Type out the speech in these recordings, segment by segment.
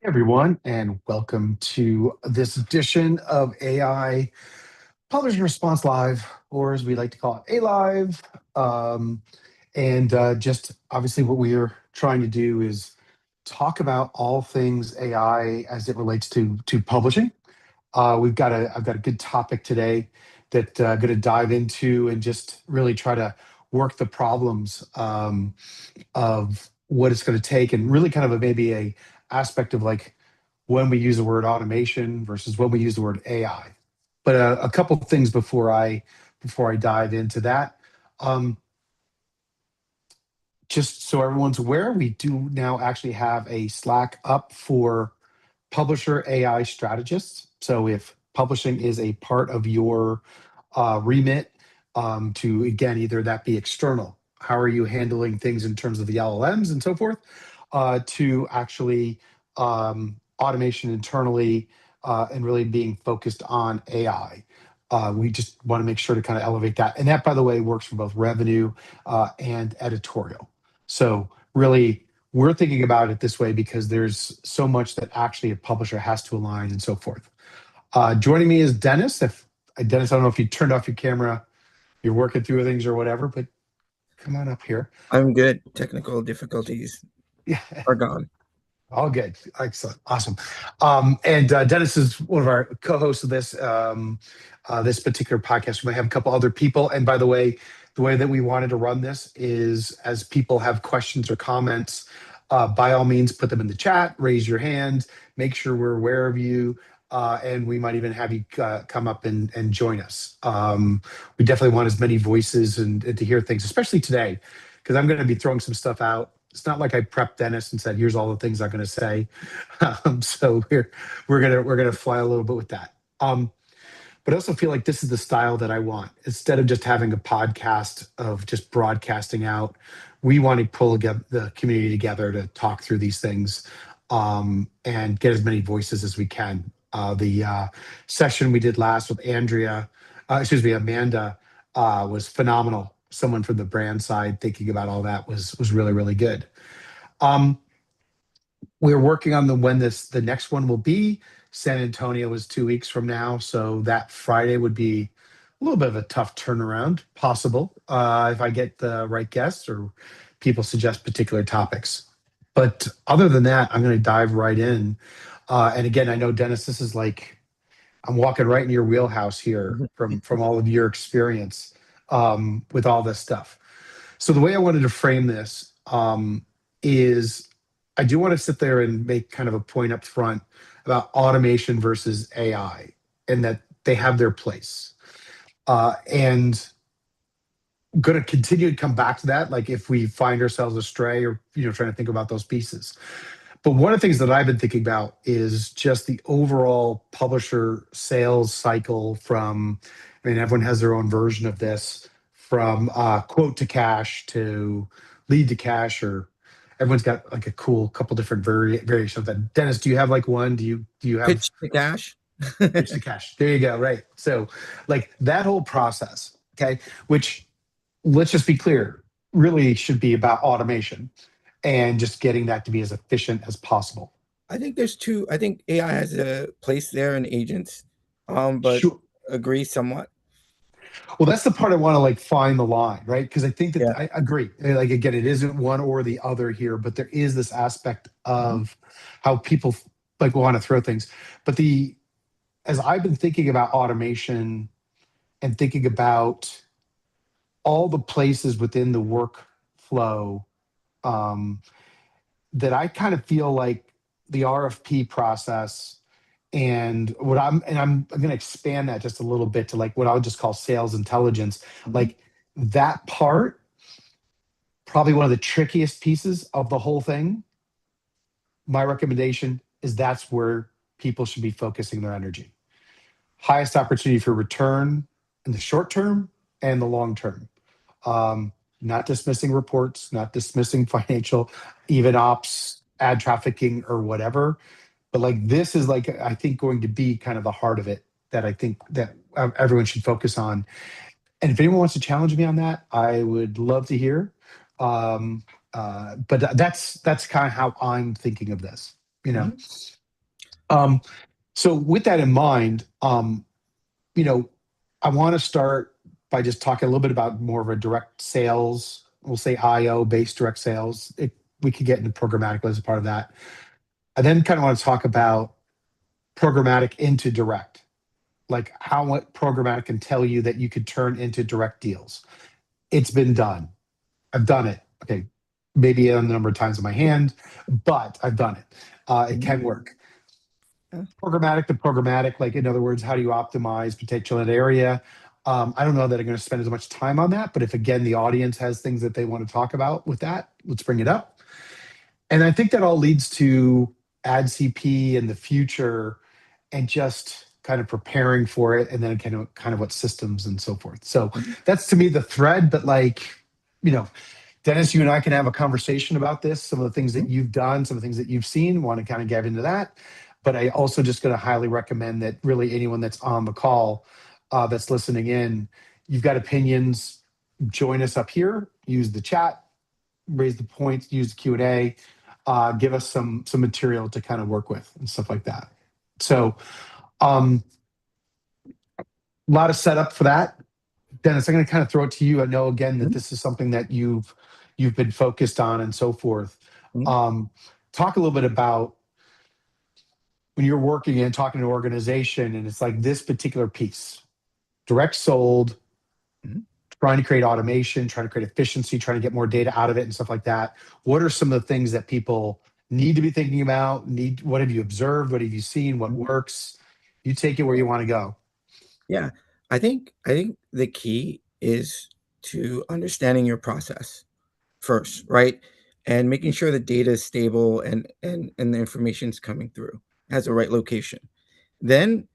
Everyone, and welcome to this edition of AI Publish and Response Live, or as we like to call it, A Live. Um, and just obviously, what we are trying to do is talk about all things AI as it relates to publishing. I've got a good topic today that I'm going to dive into and just really try to work the problems. Of what it's going to take and really kind of maybe a aspect of like when we use the word automation versus when we use the word AI. But a couple of things before I dive into that. Um, just so everyone's aware, we do now actually have a Slack up for publisher AI strategists. So if publishing is a part of your remit, to again, either that be external, how are you handling things in terms of the LLMs and so forth, to actually automation internally and really being focused on AI. We just want to make sure to kind of elevate that. And that, by the way, works for both revenue and editorial. So really, we're thinking about it this way because there's so much that actually a publisher has to align and so forth. Joining me is Dennis. If Dennis, I don't know if you turned off your camera, you're working through things or whatever, but come on up here. I'm good. Technical difficulties Yeah, are gone. all good. Excellent. Awesome. And Dennis is one of our co-hosts of this particular podcast. We might have a couple other people. And by the way that we wanted to run this is as people have questions or comments, by all means, put them in the chat, raise your hand, make sure we're aware of you. And we might even have you come up and join us. We definitely want as many voices and to hear things, especially today, because I'm going to be throwing some stuff out. It's not like I prepped Dennis and said, "Here's all the things I'm going to say." So we're gonna fly a little bit with that. But I also feel like this is the style that I want. Instead of just having a podcast of just broadcasting out, we want to pull the community together to talk through these things and get as many voices as we can. The session we did last with Amanda, was phenomenal. Someone from the brand side thinking about all that was really, really good. Um, we're working on when the next one will be. San Antonio is 2 weeks from now, so that Friday would be a little bit of a tough turnaround, possible, if I get the right guests or people suggest particular topics. But other than that, I'm going to dive right in. And again, I know Dennis, this is like I'm walking right in your wheelhouse here Mhm. from all of your experience with all this stuff. So the way I wanted to frame this is I do want to sit there and make kind of a point up front about automation versus AI and that they have their place. And going to continue to come back to that, like if we find ourselves astray or trying to think about those pieces. But one of the things that I've been thinking about is just the overall publisher sales cycle from, I mean, everyone has their own version of this, from quote to cash to lead to cash, or everyone's got like a cool couple different variations of that. Dennis, do you have like one? Do you have Pitch to cash. pitch to cash? There you go. Right. So like that whole process, okay, which let's just be clear, really should be about automation and just getting that to be as efficient as possible. I think there's two. I think AI has a place there in agents, but Sure. agree somewhat. Well, that's the part I want to like find the line, right? Because I think that Yeah. I agree. Like again, it isn't one or the other here, but there is this aspect Mhm. of how people like want to throw things. But the as I've been thinking about automation and thinking about all the places within the workflow, um, that I kind of feel like the RFP process and I'm going to expand that just a little bit to like what I'll just call sales intelligence. Mhm. Like that part, probably one of the trickiest pieces of the whole thing. My recommendation is that's where people should be focusing their energy. Highest opportunity for return in the short term and the long term. Not dismissing reports, not dismissing financial, even ops, ad trafficking, or whatever. But like this is like I think going to be kind of the heart of it that I think that everyone should focus on. And if anyone wants to challenge me on that, I would love to hear. Um, but that's kind of how I'm thinking of this. You know. Mhm. Um, so with that in mind, you know, I want to start by just talking a little bit about more of a direct sales, we'll say IO based direct sales. We could get into programmatic as a part of that. I then kind of want to talk about programmatic into direct, like how what programmatic can tell you that you could turn into direct deals. It's been done. I've done it. Okay, maybe a number of times in my hand, but I've done it. It Mhm. can work. Yeah. Programmatic to programmatic, like in other words, how do you optimize potential in an area? I don't know that I'm going to spend as much time on that, but if again the audience has things that they want to talk about with that, let's bring it up. And I think that all leads to ad CP in the future and just kind of preparing for it, and then kind of what systems and so forth. So Mhm. that's to me the thread. But like, you know, Dennis, you and I can have a conversation about this, some of the things that Mhm. you've done, some of the things that you've seen, want to kind of get into that. But I also just going to highly recommend that really anyone that's on the call, that's listening in, you've got opinions, join us up here, use the chat, raise the points, use the Q&A, give us some material to kind of work with and stuff like that. So a lot of setup for that. Dennis, I'm going to kind of throw it to you. I know again that Mhm. this is something that you've been focused on and so forth. Mhm. Um, Talk a little bit about when you're working and talking to an organization, and it's like this particular piece, direct sold, Mhm. trying to create automation, trying to create efficiency, trying to get more data out of it and stuff like that. What are some of the things that people need to be thinking about? What have you observed? What have you seen? What Mhm. works? You take it where you want to go. Yeah, I think the key is to understanding your process first, right? And making sure the data is stable and the information's coming through, has the right location. Then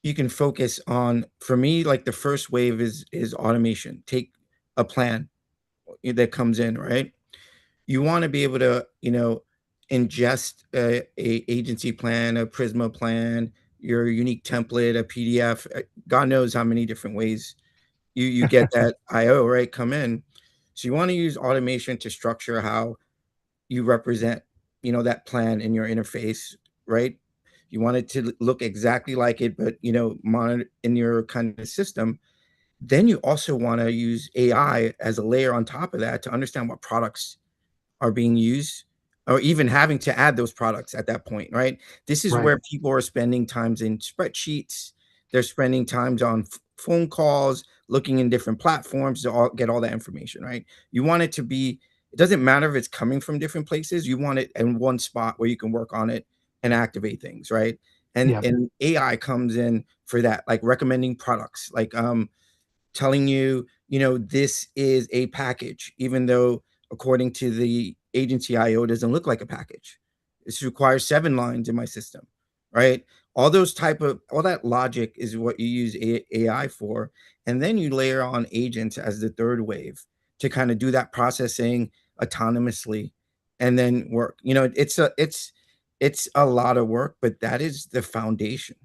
you can focus on, for me, like the first wave is automation. Take a plan that comes in, right? You want to be able to, ingest a agency plan, a Prisma plan, your unique template, a PDF. God knows how many different ways you get that IO, right, come in. So you want to use automation to structure how you represent, that plan in your interface, right? You want it to look exactly like it, but monitor in your kind of system. Then you also want to use AI as a layer on top of that to understand what products are being used or even having to add those products at that point, right? This is Right. where people are spending times in spreadsheets. They're spending times on phone calls, looking in different platforms to get all that information, right? You want it to be, it doesn't matter if it's coming from different places. You want it in one spot where you can work on it and activate things, right? And Yeah. and AI comes in for that, like recommending products, like telling you, this is a package, even though according to the agency IO, it doesn't look like a package. This requires 7 lines in my system, right? All that logic is what you use AI for. And then you layer on agents as the third wave to kind of do that processing autonomously and then work. It's a lot of work, but that is the foundation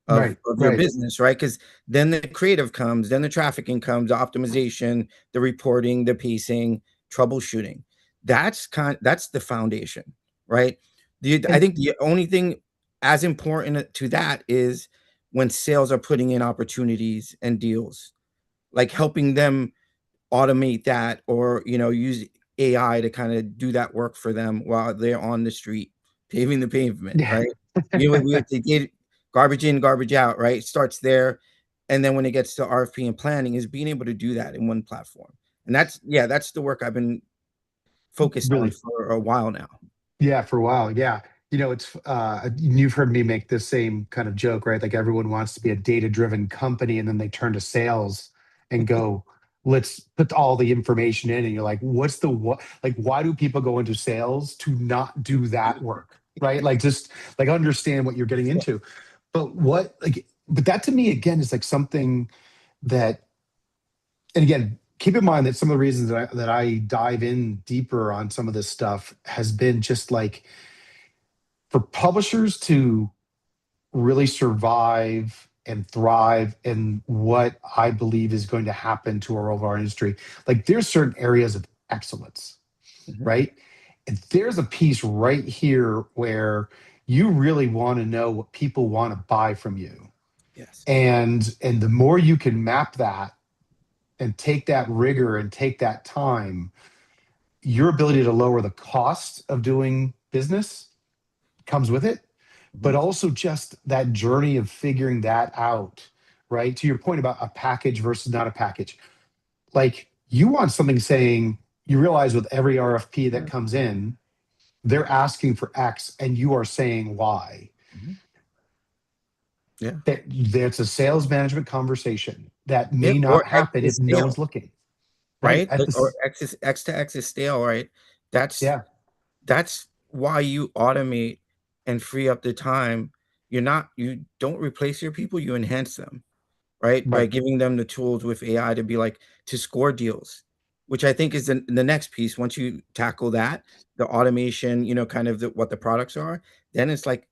of Right. your Right. business, right? Because then the creative comes, then the trafficking comes, the optimization, the reporting, the pacing, troubleshooting. That's the foundation, right? I And think the only thing as important to that is when sales are putting in opportunities and deals, like helping them automate that or, use AI to kind of do that work for them while they're on the street paving the pavement, yeah. right? We have to get garbage in, garbage out, right? It starts there. And then when it gets to RFP and planning is being able to do that in one platform. And that's the work I've been focused on Really. for a while now. Yeah, for a while. Yeah. It's you've heard me make this same kind of joke, right? Like everyone wants to be a data-driven company and then they turn to sales and go, let's put all the information in. And you're like, what's the what? Like, why do people go into sales to not do that work? Right? Like just like understand what you're getting Yeah. into. But that to me again is like something that, and again, keep in mind that some of the reasons that I dive in deeper on some of this stuff has been just like for publishers to really survive and thrive in what I believe is going to happen to our overall industry. Like there's certain areas of excellence, Mhm. right? And there's a piece right here where you really want to know what people want to buy from you. Yes. And the more you can map that and take that rigor and take that time, your ability to lower the cost of doing business comes with it, Mhm. but also just that journey of figuring that out, right? To your point about a package versus not a package. Like you want something saying, you realize with every RFP that Yeah. comes in, they're asking for X and you are saying Y. Mhm. Yeah. That's a sales management conversation that Yeah, may or not X happen if is no one's stale, looking. Right. right? Like, or X to X is stale, right? That's Yeah. that's why you automate and free up the time. You don't replace your people, you enhance them, right? By Right. giving them the tools with AI to be like to score deals, which I think is the next piece. Once you tackle that, the automation, kind of what the products are, then it's like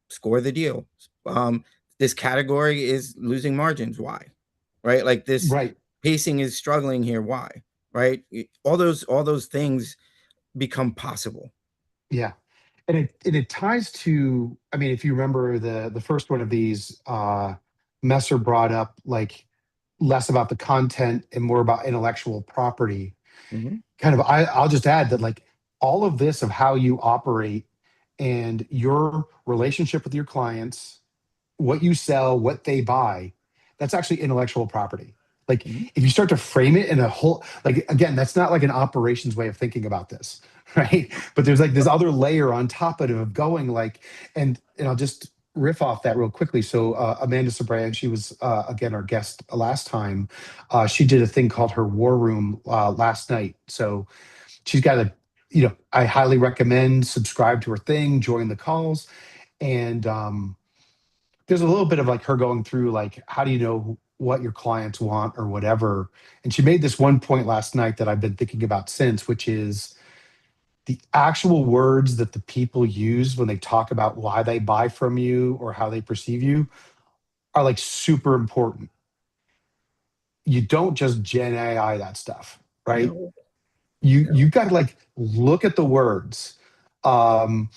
score the deal. Um, this category is losing margins. Why? Right? Like this Right. pacing is struggling here. Why? Right? All those things become possible. Yeah. And it ties to, I mean, if you remember the first one of these, Messer brought up like less about the content and more about intellectual property. Mhm. Kind of, I'll just add that like all of this of how you operate and your relationship with your clients, what you sell, what they buy, that's actually intellectual property. Like Mhm. if you start to frame it in a whole, like again, that's not like an operations way of thinking about this, right? But there's like this other layer on top of it of going like, and I'll just riff off that real quickly. So Amanda Sabrand, she was again our guest last time. She did a thing called her War Room last night. So she's got a, I highly recommend subscribe to her thing, join the calls, and there's a little bit of like her going through like how do you know what your clients want or whatever. And she made this one point last night that I've been thinking about since, which is the actual words that the people use when they talk about why they buy from you or how they perceive you are like super important. You don't just gen AI that stuff, right? No, You no. got to like look at the words. um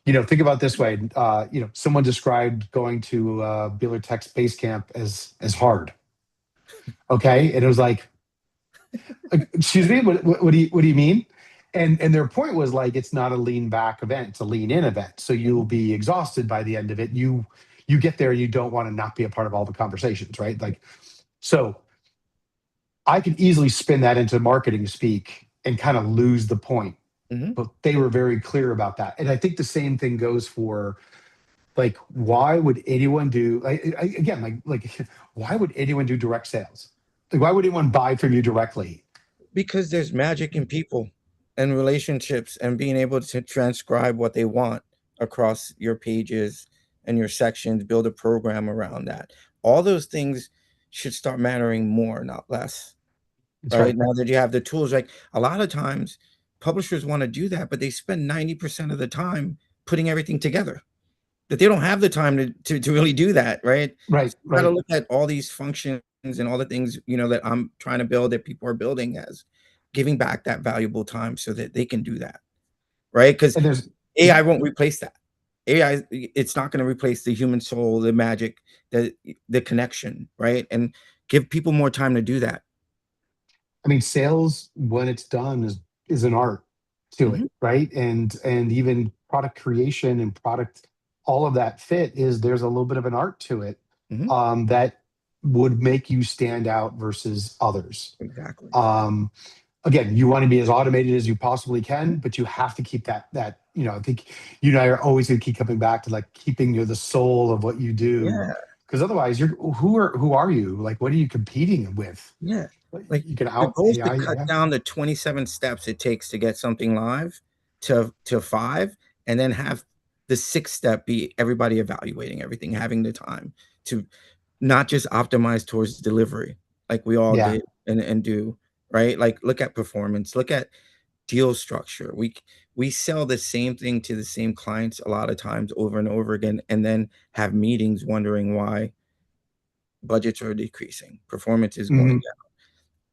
think about it this way. Someone described going to Beeler.Tech's base camp as hard. Okay, and it was like, excuse me, what do you mean? And their point was like, it's not a lean back event, it's a lean in event. So you'll Mhm. be exhausted by the end of it. You get there, you don't want to not be a part of all the conversations, right? Like, so I could easily spin that into marketing speak and kind of lose the point. Mhm. But they were very clear about that. And I think the same thing goes for like, why would anyone do again, like why would anyone do direct sales? Like, why would anyone buy from you directly? Because there's magic in people and relationships and being able to transcribe what they want across your pages and your sections, build a program around that. All those things should start mattering more, not less. That's Right? right. Now that you have the tools, like a lot of times publishers want to do that, but they spend 90% of the time putting everything together. That they don't have the time to really do that, right? Right. So you gotta Right. look at all these functions and all the things, that I'm trying to build, that people are building, as giving back that valuable time so that they can do that, right? Because And there's AI won't replace that. AI, it's not gonna replace the human soul, the magic, the connection, right? And give people more time to do that. I mean, sales when it's done is an art to it, Mhm, right? And even product creation and product, all of that fit is there's a little bit of an art to it, mhm, that would make you stand out versus others. exactly. Um, Again, you want to be as automated as you possibly Mhm, can, but you have to keep that. I think you and I are always going to keep coming back to like keeping the soul of what you do, yeah. because otherwise, who are you? Like, what are you competing with? Yeah. Like, Like, you can the out goal is to AI. cut Yeah, down the 27 steps it takes to get something live to 5, and then have the 6th step be everybody evaluating everything, having the time to not just optimize towards delivery like we all yeah. did and do, right? Like, look at performance, look at deal structure. We sell the same thing to the same clients a lot of times over and over again, and then have meetings wondering why budgets are decreasing, performance is going Hmm. down,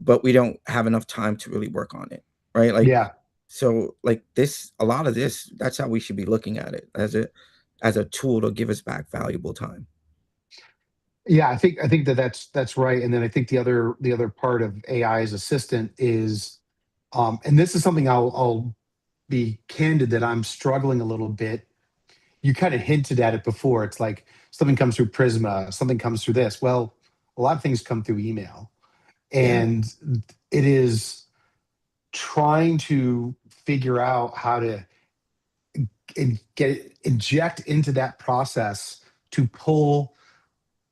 but we don't have enough time to really work on it, right? Like, Yeah. so like this, a lot of this, that's how we should be looking at it as it. as a tool to give us back valuable time. Yeah, I think that that's right. And then I think the other part of AI as assistant is, and this is something I'll be candid that I'm struggling a little bit. You kind of hinted at it before. It's like something comes through Prisma, something comes through this. Well, a lot of things come through email, Yeah. and it is trying to figure out how to get inject into that process to pull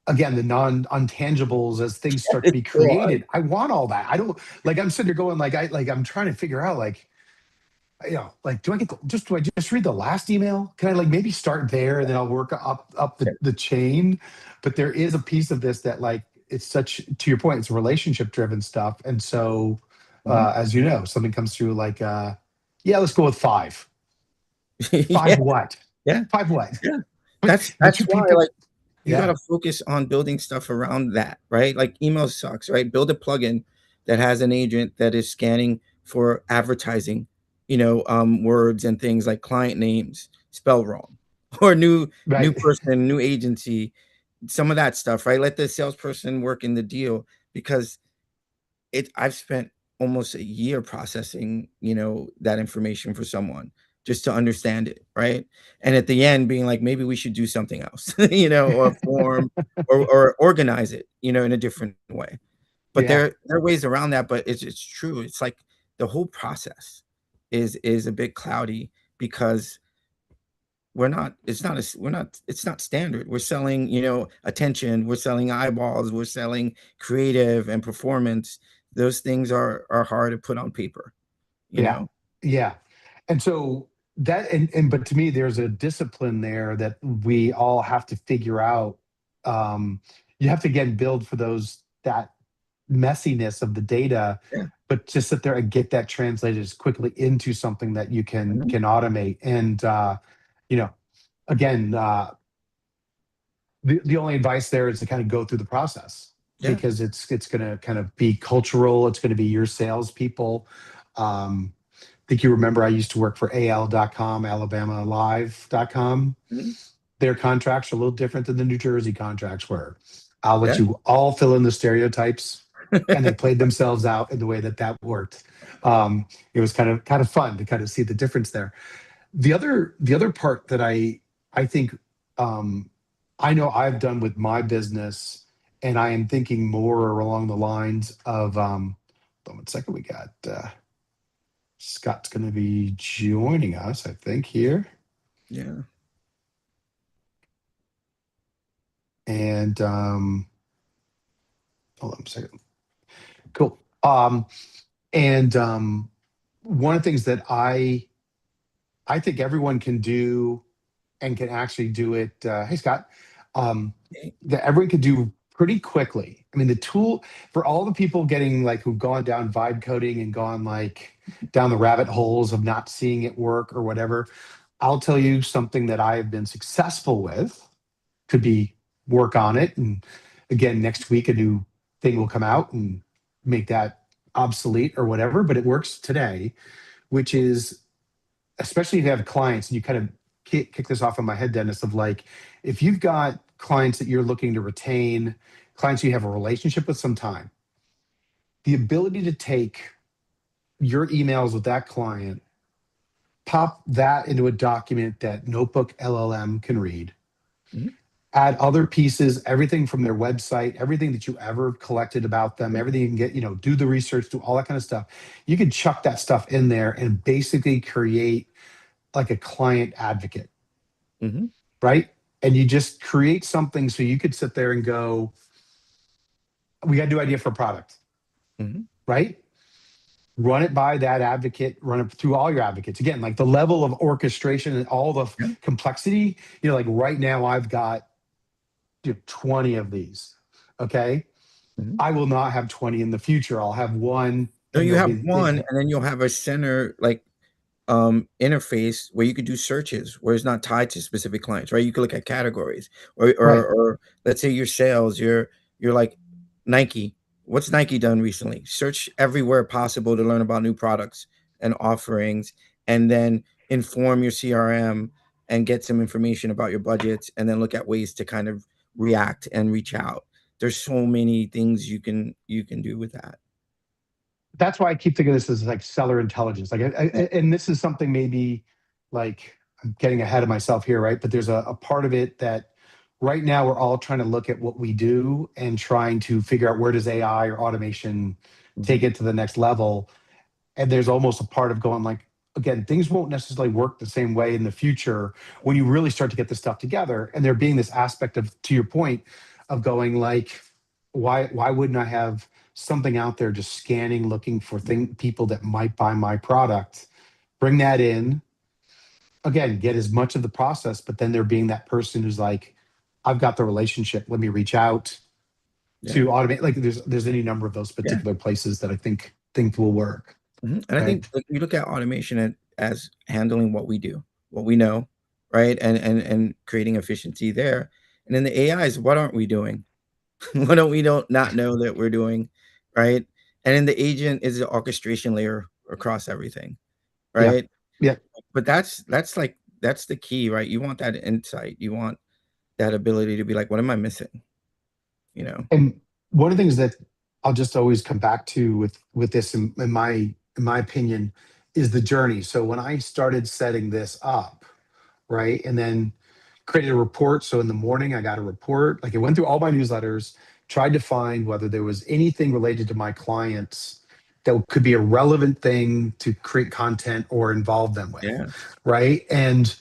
again the non untangibles as things start to It's be so hard. created. I want all that. I don't like. I'm sitting there going like I'm trying to figure out like, like do I just read the last email? Can I like maybe start there and then I'll work up the chain? But there is a piece of this that like it's such to your point, it's relationship driven stuff. And so Mhm. as you know, something comes through like yeah, let's go with five. Yeah, Five what? yeah, Five what? yeah. But That's but you why, people like, you yeah, gotta focus on building stuff around that, right? Like, email sucks, right? Build a plugin that has an agent that is scanning for advertising, words and things like client names spelled wrong, or new right. person, new agency, some of that stuff, right? Let the salesperson work in the deal, because I've spent almost a year processing, that information for someone just to understand it, right? And at the end being like, maybe we should do something else, or form or organize it, in a different way. But Yeah. there are ways around that, but it's true. It's like the whole process is a bit cloudy, because it's not standard. We're selling, attention, we're selling eyeballs, we're selling creative and performance. Those things are hard to put on paper, you Yeah. know? Yeah. And so that and but to me there's a discipline there that we all have to figure out. Um you have to again build for those that messiness of the data, Yeah. but just sit there and get that translated as quickly into something that you Mhm. can automate. And you know, again, the only advice there is to kind of go through the process Yeah. because it's going to kind of be cultural. It's going to be your salespeople. I think you remember I used to work for AL.com, AlabamaLive.com. Mhm. Their contracts are a little different than the New Jersey contracts were. I'll let Yeah. you all fill in the stereotypes, and they played themselves out in the way that that worked. It was kind of fun to kind of see the difference there. The other part that I think um, I know I've done with my business, and I am thinking more along the lines of hold on one second, we got Scott's going to be joining us, I think, here. Yeah. And hold on a second. Cool. And one of the things that I think everyone can do and can actually do it. Hey, Scott, Okay. that everyone can do pretty quickly. I mean, the tool for all the people getting like who've gone down vibe coding and gone like down the rabbit holes of not seeing it work or whatever. I'll tell you something that I have been successful with. Could be work on it, and again, next week a new thing will come out and make that obsolete or whatever. But it works today, which is especially if you have clients and you kind of kick this off in my head, Dennis, of like, if you've got clients that you're looking to retain, clients you have a relationship with some time, the ability to take your emails with that client, pop that into a document that Notebook LLM can read, Mhm. add other pieces, everything from their website, everything that you ever collected about them, Yeah. everything you can get, do the research, do all that kind of stuff. You can chuck that stuff in there and basically create like a client advocate, Mhm. right? And you just create something so you could sit there and go, we got a new idea for a product, Mhm. right? Run it by that advocate, run it through all your advocates. Again, like the level of orchestration and all the Yeah. complexity, like right now I've got 20 of these. Okay. Mhm. I will not have 20 in the future. I'll have one No, and you they'll have be, one, and then you'll have a center, like, interface where you could do searches where it's not tied to specific clients, right? You could look at categories, or right. let's say your sales, you're like Nike. What's Nike done recently? Search everywhere possible to learn about new products and offerings, and then inform your CRM and get some information about your budgets, and then look at ways to kind of react and reach out. There's so many things you can do with that. That's why I keep thinking of this as like seller intelligence. Like, Yeah. and this is something maybe like I'm getting ahead of myself here, right? But there's a part of it that right now we're all trying to look at what we do and trying to figure out where does AI or automation take Mhm. it to the next level. And there's almost a part of going like, again, things won't necessarily work the same way in the future when you really start to get this stuff together. And there being this aspect of, to your point, of going like, why wouldn't I have something out there just scanning, looking for people that might buy my product, bring that in, again, get as much of the process, but then there being that person who's like, I've got the relationship, let me reach out Yeah. to automate. Like there's any number of those Yeah. particular places that I think will work. Mhm. And I Right. think, like, we look at automation as handling what we do, what we know, right? And creating efficiency there. And then the AIs, what aren't we doing? What don't we don't not know that we're doing, right? And then the agent is the orchestration layer across everything, Yeah. right? Yeah. But that's the key, right? You want that insight. You want that ability to be like, what am I missing? You know? And one of the things that I'll just always come back to with this, in my opinion, is the journey. So when I started setting this up, right, and then created a report. So in the morning, I got a report. Like it went through all my newsletters, tried to find whether there was anything related to my clients that could be a relevant thing to create content or involve them with, Yeah. right? And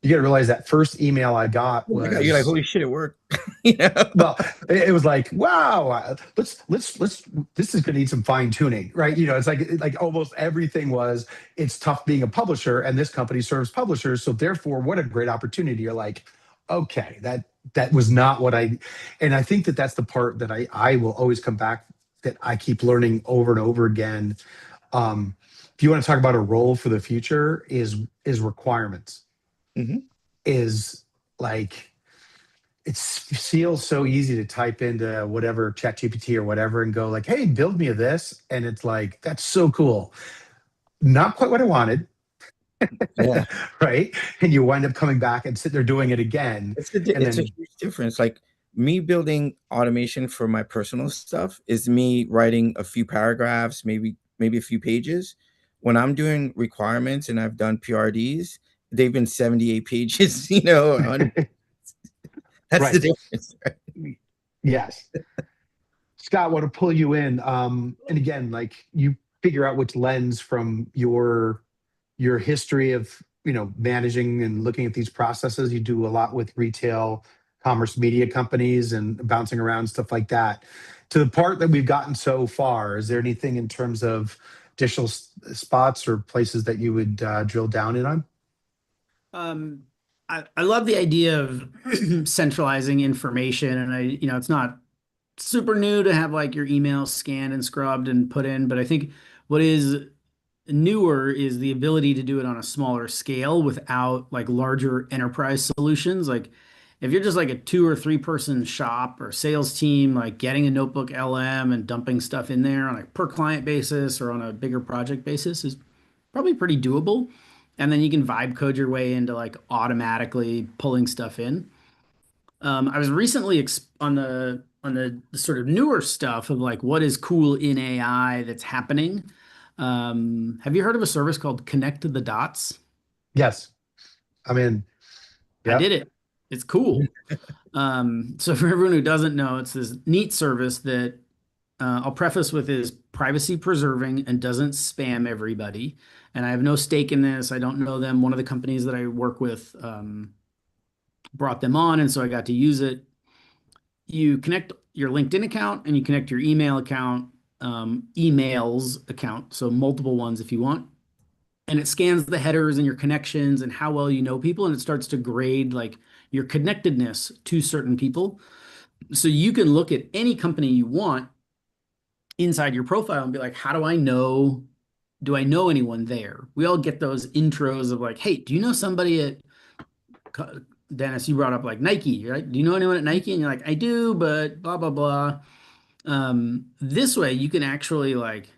you got to realize that first email I got Oh my God, you're like, was, holy shit, it worked. You know? well, it was like, wow, let's this is going to need some fine tuning, right? It's like almost everything was, it's tough being a publisher, and this company serves publishers, so therefore, what a great opportunity. You're like, okay, that was not what I, and I think that that's the part that I will always come back, that I keep learning over and over again. If you want to talk about a role for the future, is requirements, Mhm. is like it feels so easy to type into whatever ChatGPT or whatever and go like, "Hey, build me this," and it's like, "That's so cool." Not quite what I wanted, Yeah. right? And you wind up coming back and sitting there doing it again, and It's a then huge difference. Like, me building automation for my personal stuff is me writing a few paragraphs, maybe a few pages. When I'm doing requirements and I've done PRDs, they've been 78 pages, 100. That's the right, difference, right? yes. Scott, want to pull you in, and again, like you figure out which lens from your history of managing and looking at these processes. You do a lot with retail commerce media companies and bouncing around stuff like that. To the part that we've gotten so far, is there anything in terms of additional spots or places that you would drill down in on? Um, I love the idea of centralizing information, and it's not super new to have like your email scanned and scrubbed and put in, but I think what is newer is the ability to do it on a smaller scale without like larger enterprise solutions. Like if you're just like a 2 or 3 person shop or sales team, like getting a notebook LM and dumping stuff in there on a per client basis or on a bigger project basis is probably pretty doable. And then you can vibe code your way into like automatically pulling stuff in. I was recently on the sort of newer stuff of like what is cool in AI that's happening. Have you heard of a service called Connect the Dots? Yes, I'm in. I Yeah. did it. It's cool. So for everyone who doesn't know, it's this neat service that I'll preface with is privacy preserving and doesn't spam everybody. And I have no stake in this. I don't know them. One of the companies that I work with brought them on, and so I got to use it. You connect your LinkedIn account and you connect your email account, emails account, so multiple ones if you want. And it scans the headers and your connections and how well you know people, and it starts to grade like your connectedness to certain people. So you can look at any company you want inside your profile and be like, how do I know? Do I know anyone there? We all get those intros of like, hey, do you know somebody at Dennis? You brought up like Nike, right? Do you know anyone at Nike? And you're like, I do, but blah blah blah. This way, you can actually like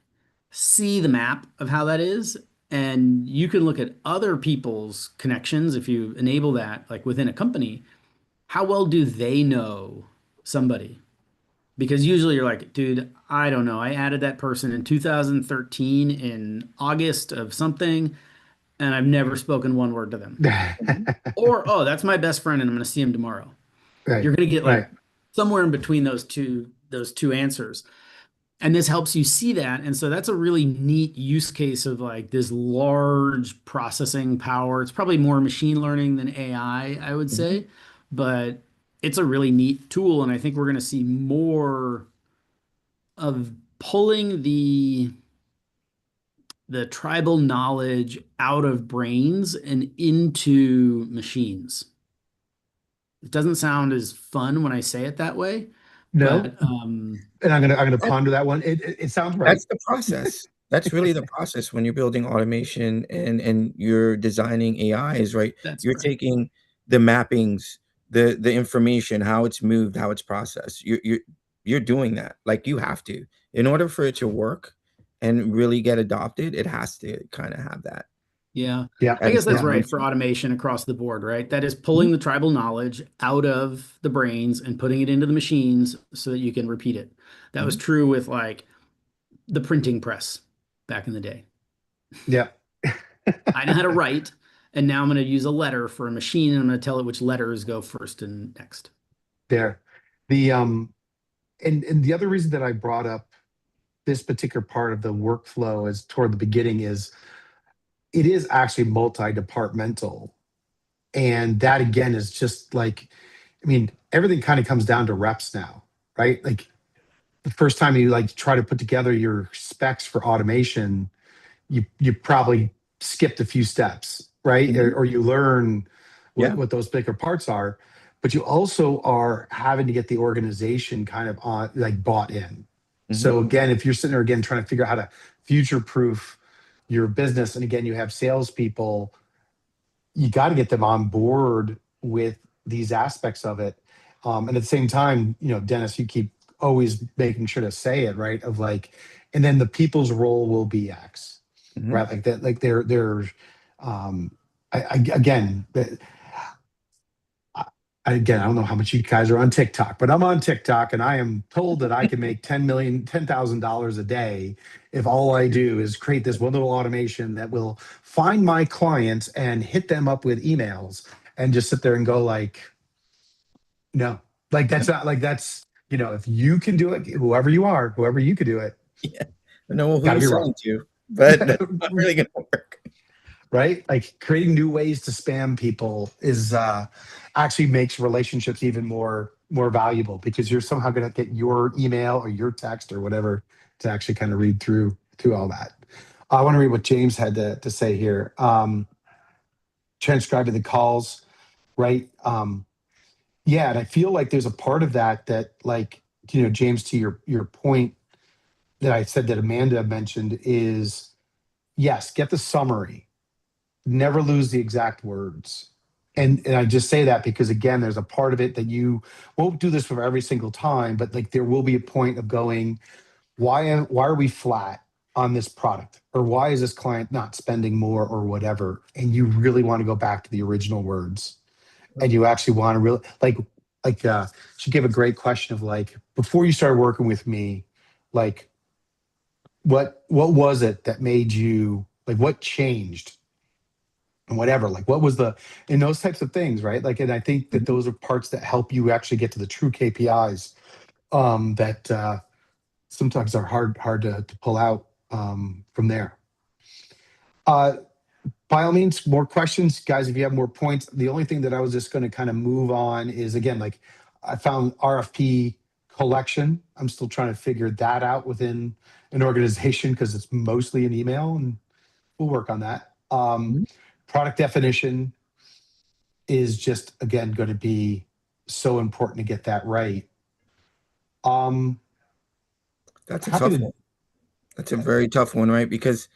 see the map of how that is, And you can look at other people's connections if you enable that, like within a company. How well do they know somebody? Because usually you're like, dude, I don't know. I added that person in 2013 in August of something, and I've never spoken one word to them. Or, oh, that's my best friend and I'm going to see him tomorrow. Right. You're going to get Right. like somewhere in between those two answers. And this helps you see that. And so that's a really neat use case of like this large processing power. It's probably more machine learning than AI, I would Mhm. say, but it's a really neat tool. And I think we're going to see more of pulling the tribal knowledge out of brains and into machines. It doesn't sound as fun when I say it that way, No, but and I'm gonna That, ponder that one. It sounds right. that's the process. That's really the process when you're building automation and you're designing AIs, right? that's You're fair. taking the mappings, the information, how it's moved, how it's processed. You're doing that. Like you have to. In order for it to work and really get adopted, it has to kind of have that Yeah. Yeah. I at guess its that's Yeah. right for foundation. automation across the board, right? That is Mhm. pulling the tribal knowledge out of the brains and putting it into the machines so that you can repeat it. That was Mhm. true with like the printing press back in the day. Yeah. I know how to write, and now I'm going to use a letter for a machine and I'm going to tell it which letters go first and next. There. The and the other reason that I brought up this particular part of the workflow is toward the beginning is it is actually multi-departmental. And that again is just like, I mean, everything kind of comes down to reps now, right? Like the first time you like try to put together your specs for automation, you probably skipped a few steps, right? Mhm. Or you learn Yeah. what those bigger parts are, but you also are having to get the organization kind of on like bought in. Mhm. So again, if you're sitting there again trying to figure out how to future proof your business, and again you have salespeople, you got to get them on board with these aspects of it. And at the same time, Dennis, you keep always making sure to say it right of like, and then the people's role will be X, Mhm. right? Like that, like they're um, again, I, again, I don't know how much you guys are on TikTok, but I'm on TikTok and I am told that I can make 10,000 $10,000 a day if all I do is create this one little automation that will find my clients and hit them up with emails and just sit there and go like, no, like Yeah. that's not like that's, if you can do it, whoever you are, whoever you could do it, Yeah. I know who gotta you're be wrong. selling to, but that's not really gonna work. Right? Like creating new ways to spam people is actually makes relationships even more valuable because you're somehow going to get your email or your text or whatever to actually kind of read through all that. I want to read what James had to say here. Transcribing the calls, right? Yeah, and I feel like there's a part of that like James, to your point that I said that Amanda mentioned is yes, get the summary, never lose the exact words. And I just say that because again, there's a part of it that you won't do this for every single time, but like there will be a point of going, why are we flat on this product? Or why is this client not spending more or whatever? And you really want to go back to the original words. And you actually want to really she gave a great question of like, before you started working with me, like what was it that made you like what changed and whatever, like what was the and those types of things, right? Like, and I think that Mhm. those are parts that help you actually get to the true KPIs that sometimes are hard to pull out from there. uh by all means, more questions, guys. If you have more points, the only thing that I was just going to kind of move on is again, like I found RFP collection. I'm still trying to figure that out within an organization because it's mostly an email, and we'll work on that. Mhm. Product definition is just again going to be so important to get that right. Um, That's a happy tough to. one. That's a very tough one, right? Because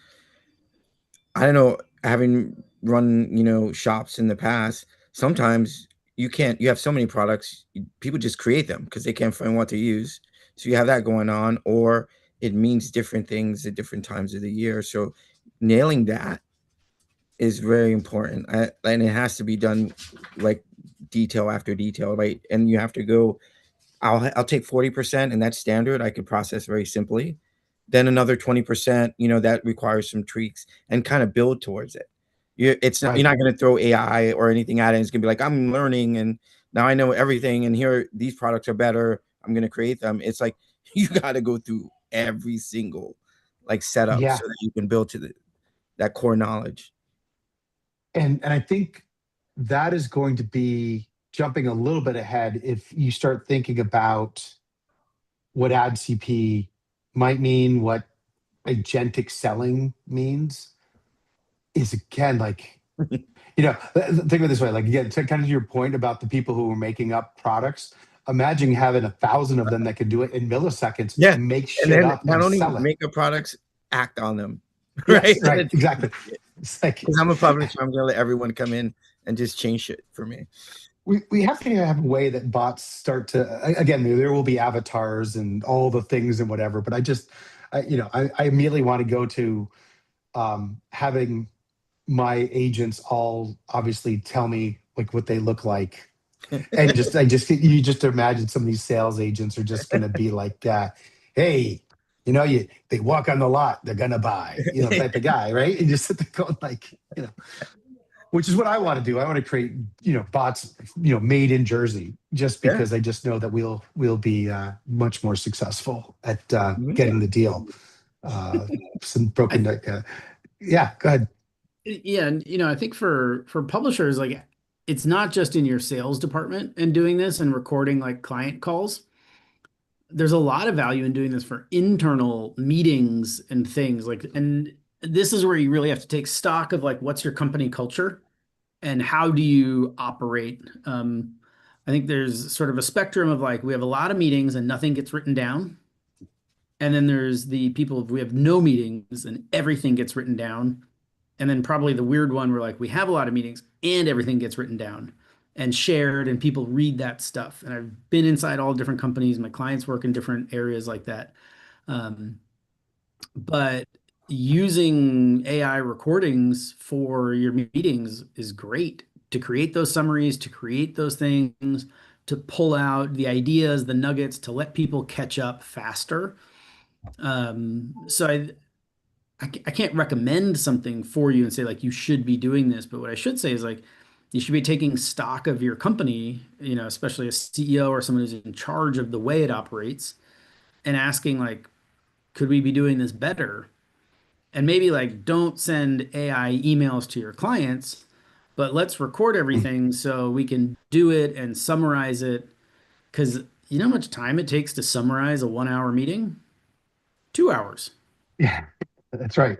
I don't know, having run, shops in the past, sometimes you have so many products, people just create them because they can't find what to use. So you have that going on, or it means different things at different times of the year. So nailing that is very important. And it has to be done like detail after detail, right? And you have to go, I'll take 40%, and that's standard. I could process very simply. Then another 20%, that requires some tweaks and kind of build towards it. You're Right. not going to throw AI or anything at it. It's going to be like, I'm learning and now I know everything. And here, these products are better. I'm going to create them. It's like, you got to go through every single like setup Yeah. so that you can build to that core knowledge. And I think that is going to be jumping a little bit ahead if you start thinking about what ad CP might mean, what agentic selling means, is again like, think of it this way, like again, to kind of your point about the people who are making up products, imagine having 1,000 of them that can do it in milliseconds, Yeah. make And shit then up not and only sell it. make up products, act on them. Right. Yes, right, exactly. It's like Because I'm a publisher, I'm gonna let everyone come in and just change shit for me. we have to have a way that bots start to again, there will be avatars and all the things and whatever, but I immediately want to go to having my agents all obviously tell me like what they look like, and you just imagine some of these sales agents are just going to be like, hey, they walk on the lot, they're gonna buy, type of guy, right? And just sit there going like, which is what I want to do. I want to create, bots, made in Jersey, just Yeah. because I just know that we'll be much more successful at Yeah. getting the deal. Some broken neck. Yeah, go ahead. Yeah, and I think for publishers, like it's not just in your sales department and doing this and recording like client calls. There's a lot of value in doing this for internal meetings and things like, and this is where you really have to take stock of like what's your company culture and how do you operate. I think there's sort of a spectrum of like we have a lot of meetings and nothing gets written down. And then there's the people we have no meetings and everything gets written down. And then probably the weird one where like we have a lot of meetings and everything gets written down and shared and people read that stuff. And I've been inside all different companies. My clients work in different areas like that. Um, but using AI recordings for your meetings is great to create those summaries, to create those things, to pull out the ideas, the nuggets, to let people catch up faster. So I can't recommend something for you and say like you should be doing this, but what I should say is like you should be taking stock of your company, especially a CEO or someone who's in charge of the way it operates and asking like, could we be doing this better? And maybe like don't send AI emails to your clients, but let's record everything so we can do it and summarize it. Because you know how much time it takes to summarize a 1 hour meeting? 2 hours, Yeah, that's right.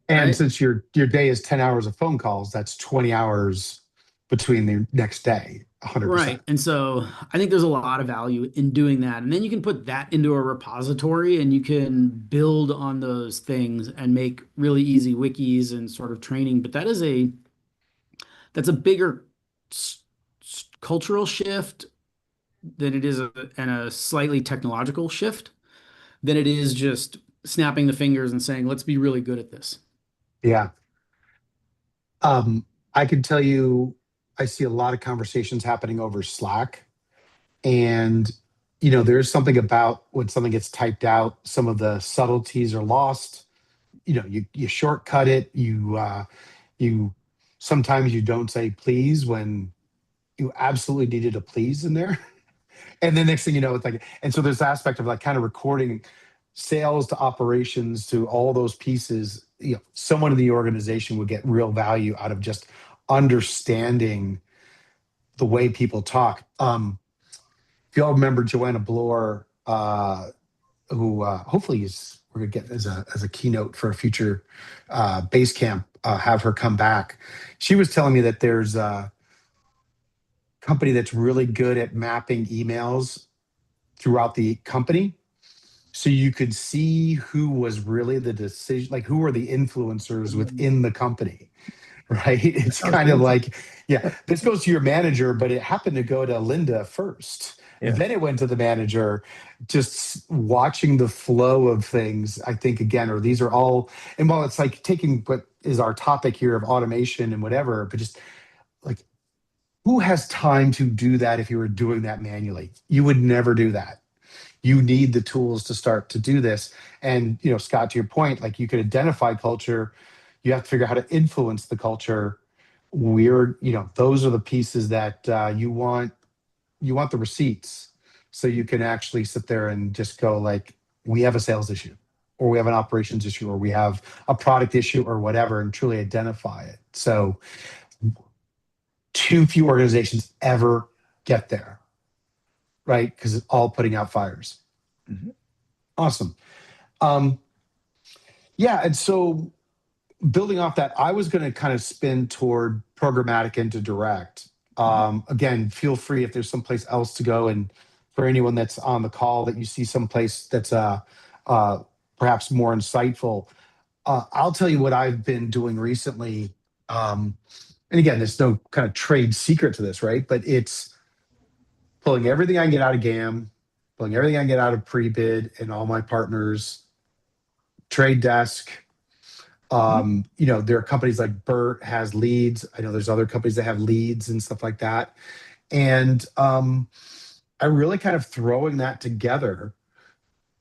And right? since your day is 10 hours of phone calls, that's 20 hours between the next day, 100%. Right. And so I think there's a lot of value in doing that. And then you can put that into a repository and you can build on those things and make really easy wikis and sort of training. But that's a bigger cultural shift than it is and a slightly technological shift than it is just snapping the fingers and saying, let's be really good at this. Yeah. Um, I can tell you, I see a lot of conversations happening over Slack. And, there's something about when something gets typed out, some of the subtleties are lost. You shortcut it. You sometimes you don't say please when you absolutely needed a please in there. And then next thing you know, it's like, and so there's the aspect of like kind of recording sales to operations to all those pieces. Someone in the organization would get real value out of just understanding the way people talk. If y'all remember Joanna Bloor, who hopefully we're gonna get as a keynote for a future base camp, have her come back. She was telling me that there's a company that's really good at mapping emails throughout the company, so you could see who was really the decision, like who were the influencers within the company. right? It's Sounds kind of amazing. like, yeah, this goes to your manager, but it happened to go to Linda first. Yeah. Then it went to the manager. Just watching the flow of things, I think, again, or these are all, and while it's like taking what is our topic here of automation and whatever, but just like, who has time to do that if you were doing that manually? You would never do that. You need the tools to start to do this. And, Scott, to your point, like you could identify culture, you have to figure out how to influence the culture. Those are the pieces that you want the receipts, so you can actually sit there and just go like, we have a sales issue, or we have an operations issue, or we have a product issue, or whatever, and truly identify it. So too few organizations ever get there, right? Because it's all putting out fires. Mhm. Awesome. Um, yeah, and so building off that, I was going to kind of spin toward programmatic into direct. Mhm. Again, feel free if there's someplace else to go, and for anyone that's on the call that you see someplace that's uh, perhaps more insightful. I'll tell you what I've been doing recently. And again, there's no kind of trade secret to this, right? But it's pulling everything I can get out of GAM, pulling everything I can get out of pre-bid and all my partners, trade desk. Mhm. There are companies like Burt has leads. I know there's other companies that have leads and stuff like that. And I really kind of throwing that together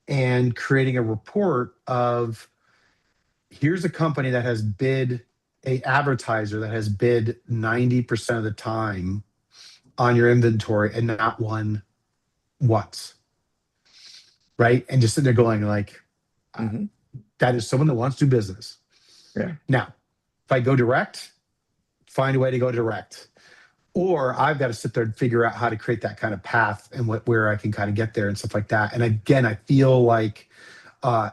and creating a report of, here's a company that has bid, a advertiser that has bid 90% of the time on your inventory and not won once, right? And just sitting there going like, Mhm. that is someone that wants to do business. Yeah. Now, if I go direct, find a way to go direct. Or I've got to sit there and figure out how to create that kind of path and where I can kind of get there and stuff like that. And again, I feel like uh,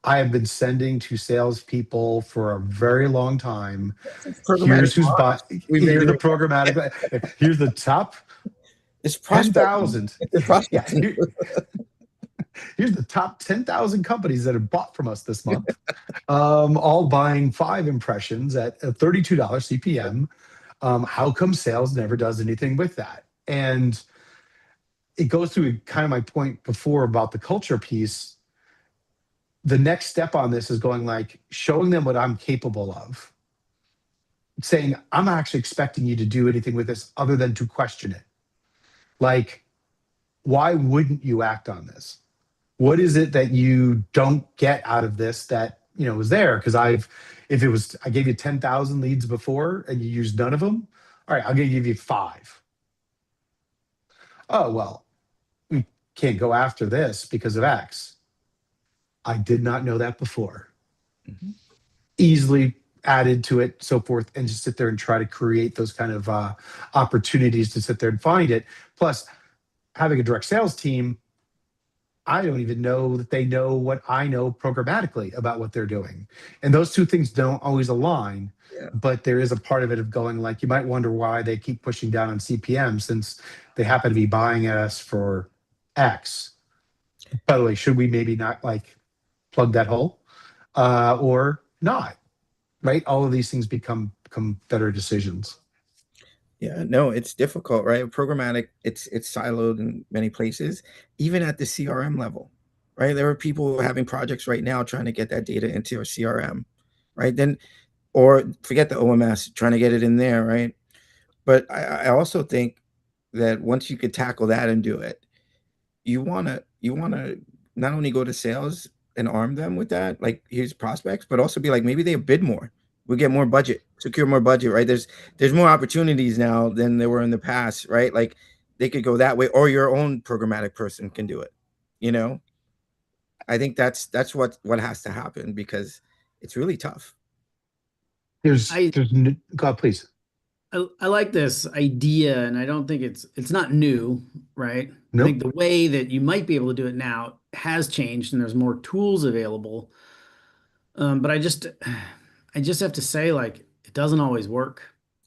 I have been sending to salespeople for a very long time. It's programmatic Here's who's bought. launch. We've been Here's the doing programmatic. Here's the top it's prospecting. 10,000. It's Yeah, prospecting. here's the top 10,000 companies that have bought from us this month. All buying 5 impressions at a $32 CPM. How come sales never does anything with that? And it goes to kind of my point before about the culture piece. The next step on this is going like showing them what I'm capable of, saying, I'm not actually expecting you to do anything with this other than to question it. Like, why wouldn't you act on this? What is it that you don't get out of this that, was there? Because I gave you 10,000 leads before and you used none of them. All right, I'm going to give you 5. Oh, well, we can't go after this because of X. I did not know that before. Mhm. Easily added to it, so forth, and just sit there and try to create those kind of opportunities to sit there and find it. Plus, having a direct sales team, I don't even know that they know what I know programmatically about what they're doing. And those two things don't always align, Yeah. but there is a part of it of going like, you might wonder why they keep pushing down on CPM since they happen to be buying us for X. By the way, should we maybe not like plug that hole or not? Right? All of these things become better decisions. Yeah, no, it's difficult, right? Programmatic, it's siloed in many places, even at the CRM level, right? There are people having projects right now trying to get that data into a CRM, right? Then, or forget the OMS, trying to get it in there, right? But I also think that once you could tackle that and do it, you wanna not only go to sales and arm them with that, like here's prospects, but also be like maybe they bid more. We get more budget, secure more budget, right? There's more opportunities now than there were in the past, right? Like they could go that way, or your own programmatic person can do it. You know, I think that's what has to happen because it's really tough. There's I there's God, please. I like this idea, and I don't think it's not new, right? I think Nope. the way that you might be able to do it now has changed, and there's more tools available. But I just have to say, like, it doesn't always work,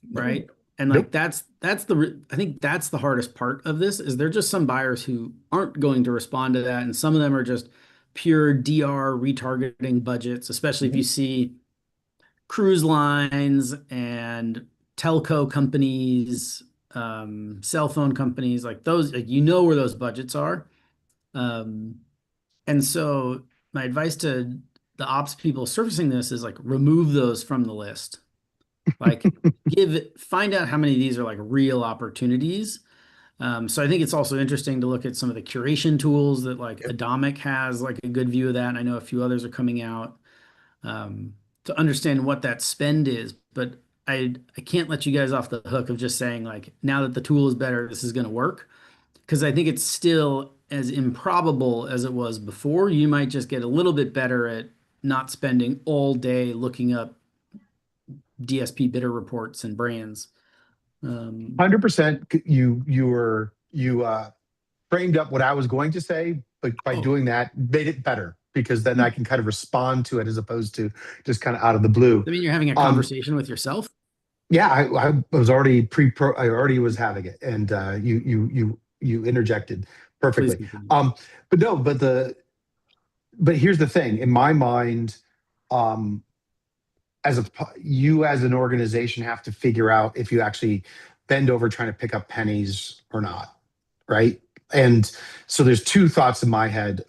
No. right? And like Nope. I think that's the hardest part of this is there just some buyers who aren't going to respond to that, and some of them are just pure DR retargeting budgets, especially if you Mhm. see cruise lines and telco companies, cell phone companies, like those, like, you know where those budgets are. Um, and so my advice to the ops people surfacing this is like remove those from the list. Like find out how many of these are like real opportunities. So I think it's also interesting to look at some of the curation tools that like Yep. Atomic has like a good view of that. And I know a few others are coming out to understand what that spend is. But I can't let you guys off the hook of just saying like now that the tool is better, this is going to work because I think it's still as improbable as it was before. You might just get a little bit better at not spending all day looking up DSP bidder reports and brands. 100%. You framed up what I was going to say, but by Oh, doing that, made it better because then I I can kind of respond to it as opposed to just kind of out of the blue. mean, you're having a Um, conversation with yourself. yeah, I was already pre-pro. I already was having it, and you interjected Please perfectly. continue. But no, but here's the thing. In my mind, um, you as an organization have to figure out if you actually bend over trying to pick up pennies or not, right? And so there's two thoughts in my head,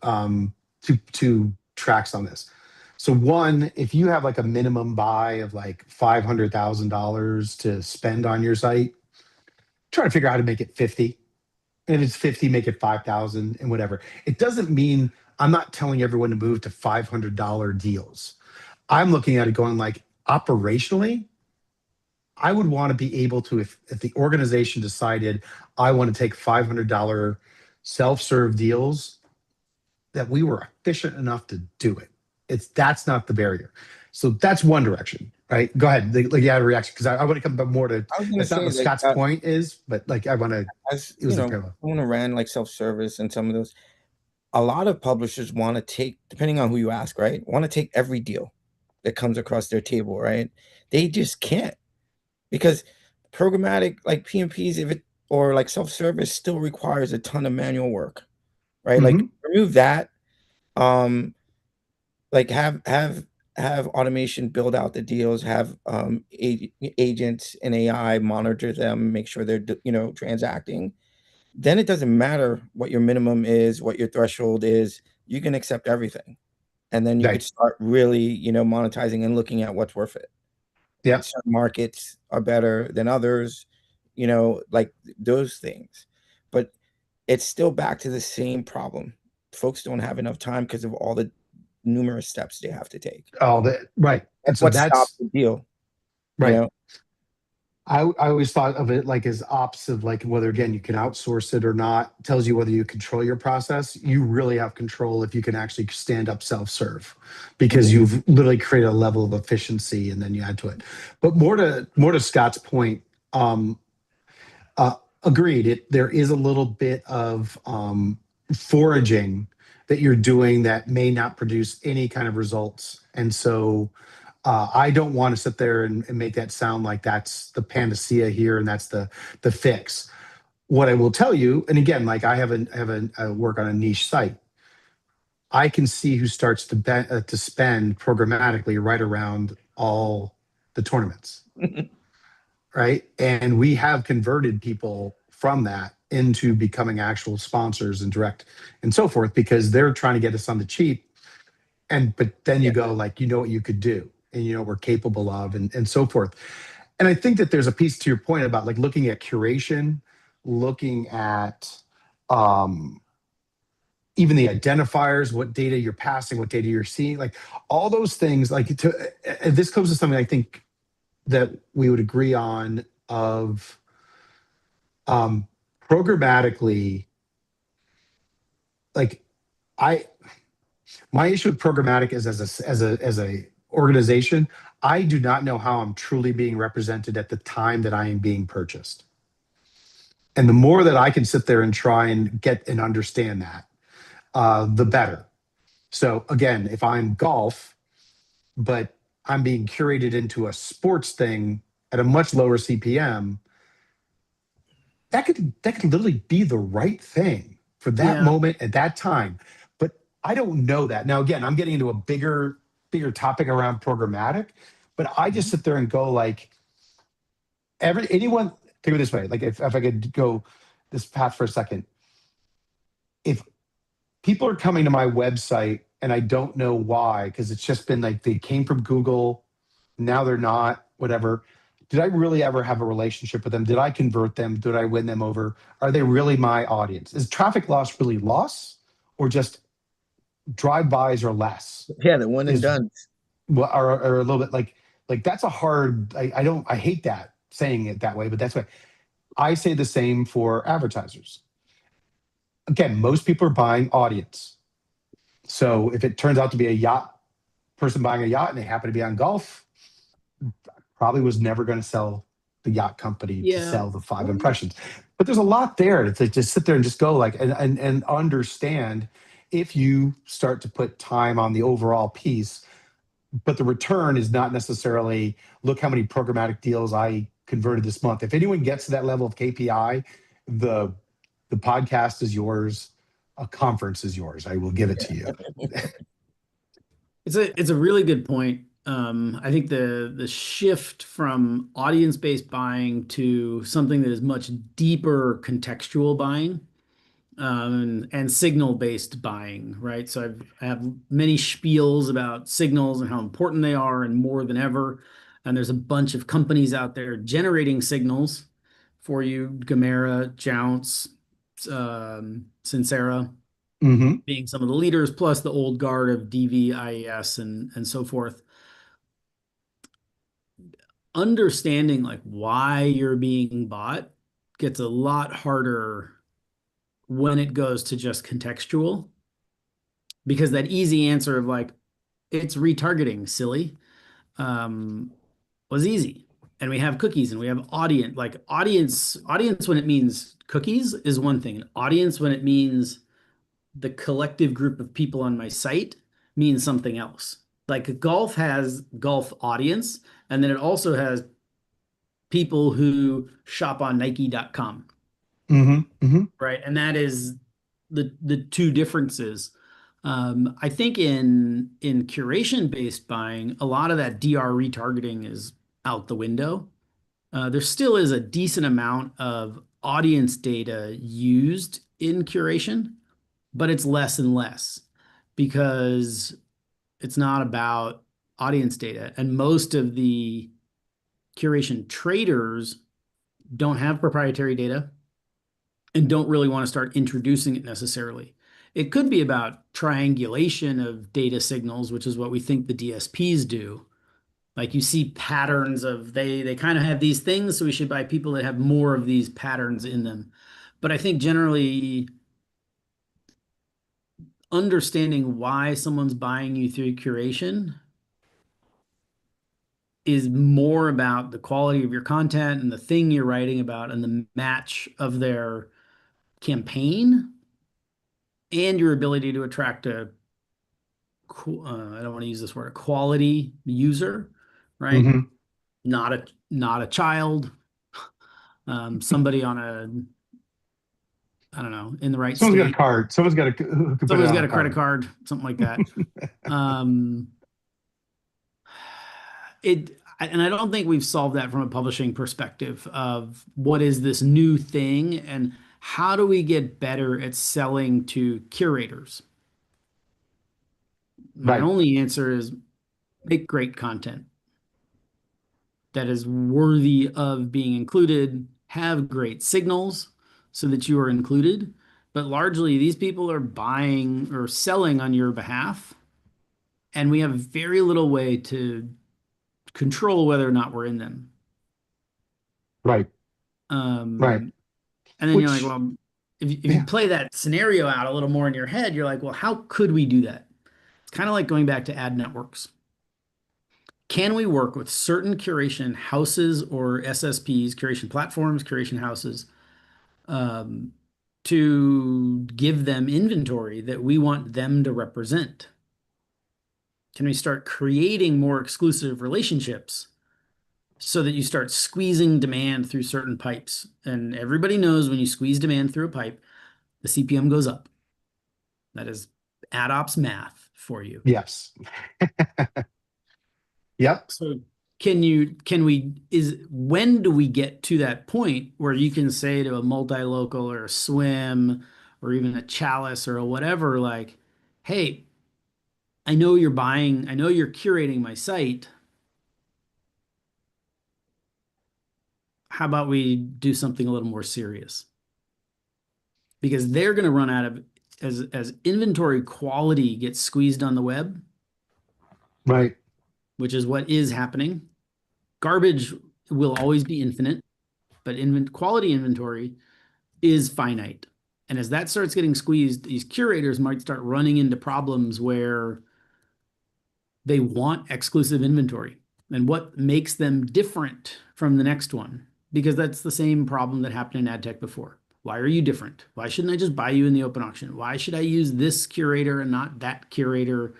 two tracks on this. So one, if you have like a minimum buy of like $500,000 to spend on your site, try to figure out how to make it 50. And if it's 50, make it 5,000 and whatever. It doesn't mean I'm not telling everyone to move to $500 deals. I'm looking at it going like operationally, I would want to be able to, if the organization decided I want to take $500 self-serve deals, that we were efficient enough to do it. That's not the barrier. So that's one direction, right? Go ahead. Like you had a reaction because I want to come back more to I was gonna that's not say what like Scott's point is, but like I want to. as It was a parallel. someone who ran like self-service and some of those, a lot of publishers want to take, depending on who you ask, right? Want to take every deal that comes across their table, right? They just can't because programmatic like PMPs, if it or like self-service still requires a ton of manual work, right? Like Hmm. remove that. Um, like have automation build out the deals, have agents and AI monitor them, make sure they're transacting. Then it doesn't matter what your minimum is, what your threshold is. You can accept everything, and then you could Right. start really monetizing and looking at what's worth it. Yep. Certain markets are better than others, like those things. But it's still back to the same problem. Folks don't have enough time because of all the numerous steps they have to take. All that. Right. And That's so what stops that's the deal, you right. know? I always thought of it like as ops of like whether again you can outsource it or not tells you whether you control your process. You really have control if you can actually stand up self-serve because Mhm. you've literally created a level of efficiency and then you add to it. But more to Scott's point, um, uh, agreed. There is a little bit of foraging that you're doing that may not produce any kind of results, and so I don't want to sit there and make that sound like that's the panacea here and that's the fix. What I will tell you, and again, like I work on a niche site. I can see who starts to spend programmatically right around all the tournaments, right? And we have converted people from that into becoming actual sponsors and direct and so forth because they're trying to get us on the cheap. And but then you Yeah. go like, you know what you could do and you know what we're capable of and so forth. And I think that there's a piece to your point about like looking at curation, looking at um even the identifiers, what data you're passing, what data you're seeing, like all those things. Like this comes to something I think that we would agree on of um, programmatically. Like I, my issue with programmatic is as a organization, I do not know how I'm truly being represented at the time that I am being purchased. And the more that I can sit there and try and get and understand that, the better. So again, if I'm golf, but I'm being curated into a sports thing at a much lower CPM, that could literally be the right thing for that Yeah. moment at that time. But I don't know that. Now, again, I'm getting into a bigger topic around programmatic, But I just sit there and go like, anyone, think of it this way, like if I could go this path for a second, if people are coming to my website and I don't know why, because it's just been like they came from Google, now they're not, whatever. Did I really ever have a relationship with them? Did I convert them? Did I win them over? Are they really my audience? Is traffic loss really loss, or just drive-bys or less? Yeah, the one and Is done. well, are a little bit like that's a hard. I hate that saying it that way, but that's why I say the same for advertisers. Again, most people are buying audience. So if it turns out to be a yacht person buying a yacht and they happen to be on golf, probably was never going to sell the yacht company to Yeah. sell the five impressions. But there's a lot there to just sit there and just go like and understand if you start to put time on the overall piece, but the return is not necessarily look how many programmatic deals I converted this month. If anyone gets to that level of KPI, the the podcast is yours, a conference is yours. I will give it to you. It's a really good point. I think the shift from audience-based buying to something that is much deeper contextual buying, and signal-based buying, right? So I have many spiels about signals and how important they are, and more than ever. And there's a bunch of companies out there generating signals for you, Gamera, Jounce, Sincera Hmm. being some of the leaders, plus the old guard of DV, IES, and so forth. Understanding like why you're being bought gets a lot harder when it goes to just contextual, because that easy answer of like it's retargeting, silly, um, was easy. And we have cookies and we have audience, like audience when it means cookies is one thing. An audience when it means the collective group of people on my site means something else. Like golf has golf audience, and then it also has people who shop on Nike.com, Hmm. Hmm. right? And that is the two differences. I think in curation based buying, a lot of that DR retargeting is out the window. There still is a decent amount of audience data used in curation, but it's less and less because it's not about audience data. And most of the curation traders don't have proprietary data and don't really want to start introducing it necessarily. It could be about triangulation of data signals, which is what we think the DSPs do. Like you see patterns of they kind of have these things, so we should buy people that have more of these patterns in them. But I think generally understanding why someone's buying you through curation is more about the quality of your content and the thing you're writing about and the match of their campaign and your ability to attract I don't want to use this word, a quality user, right? Hmm. Not a child, somebody on a, I don't know, in the right Someone's got a state. card. Someone's got a who can put it Someone's on got a a credit card. card, something like that. Um, and I don't think we've solved that from a publishing perspective of what is this new thing and how do we get better at selling to curators? My Right. only answer is make great content that is worthy of being included, have great signals so that you are included. But largely, these people are buying or selling on your behalf, and we have very little way to control whether or not we're in them. Right. Right. Um, and then you're like, Which, well, if you yeah. play that scenario out a little more in your head, you're like, well, how could we do that? It's kind of like going back to ad networks. Can we work with certain curation houses or SSPs, curation platforms, curation houses, um, to give them inventory that we want them to represent? Can we start creating more exclusive relationships so that you start squeezing demand through certain pipes? And everybody knows when you squeeze demand through a pipe, the CPM goes up. That is ad ops math for you. Yes. Yep. So when do we get to that point where you can say to a multi-local or a swim or even a chalice or a whatever, like, hey, I know you're curating my site. How about we do something a little more serious? Because they're going to run out of, as inventory quality gets squeezed on the web, Right. which is what is happening. Garbage will always be infinite, but quality inventory is finite. And as that starts getting squeezed, these curators might start running into problems where they want exclusive inventory. And what makes them different from the next one? Because that's the same problem that happened in ad tech before. Why are you different? Why shouldn't I just buy you in the open auction? Why should I use this curator and not that curator?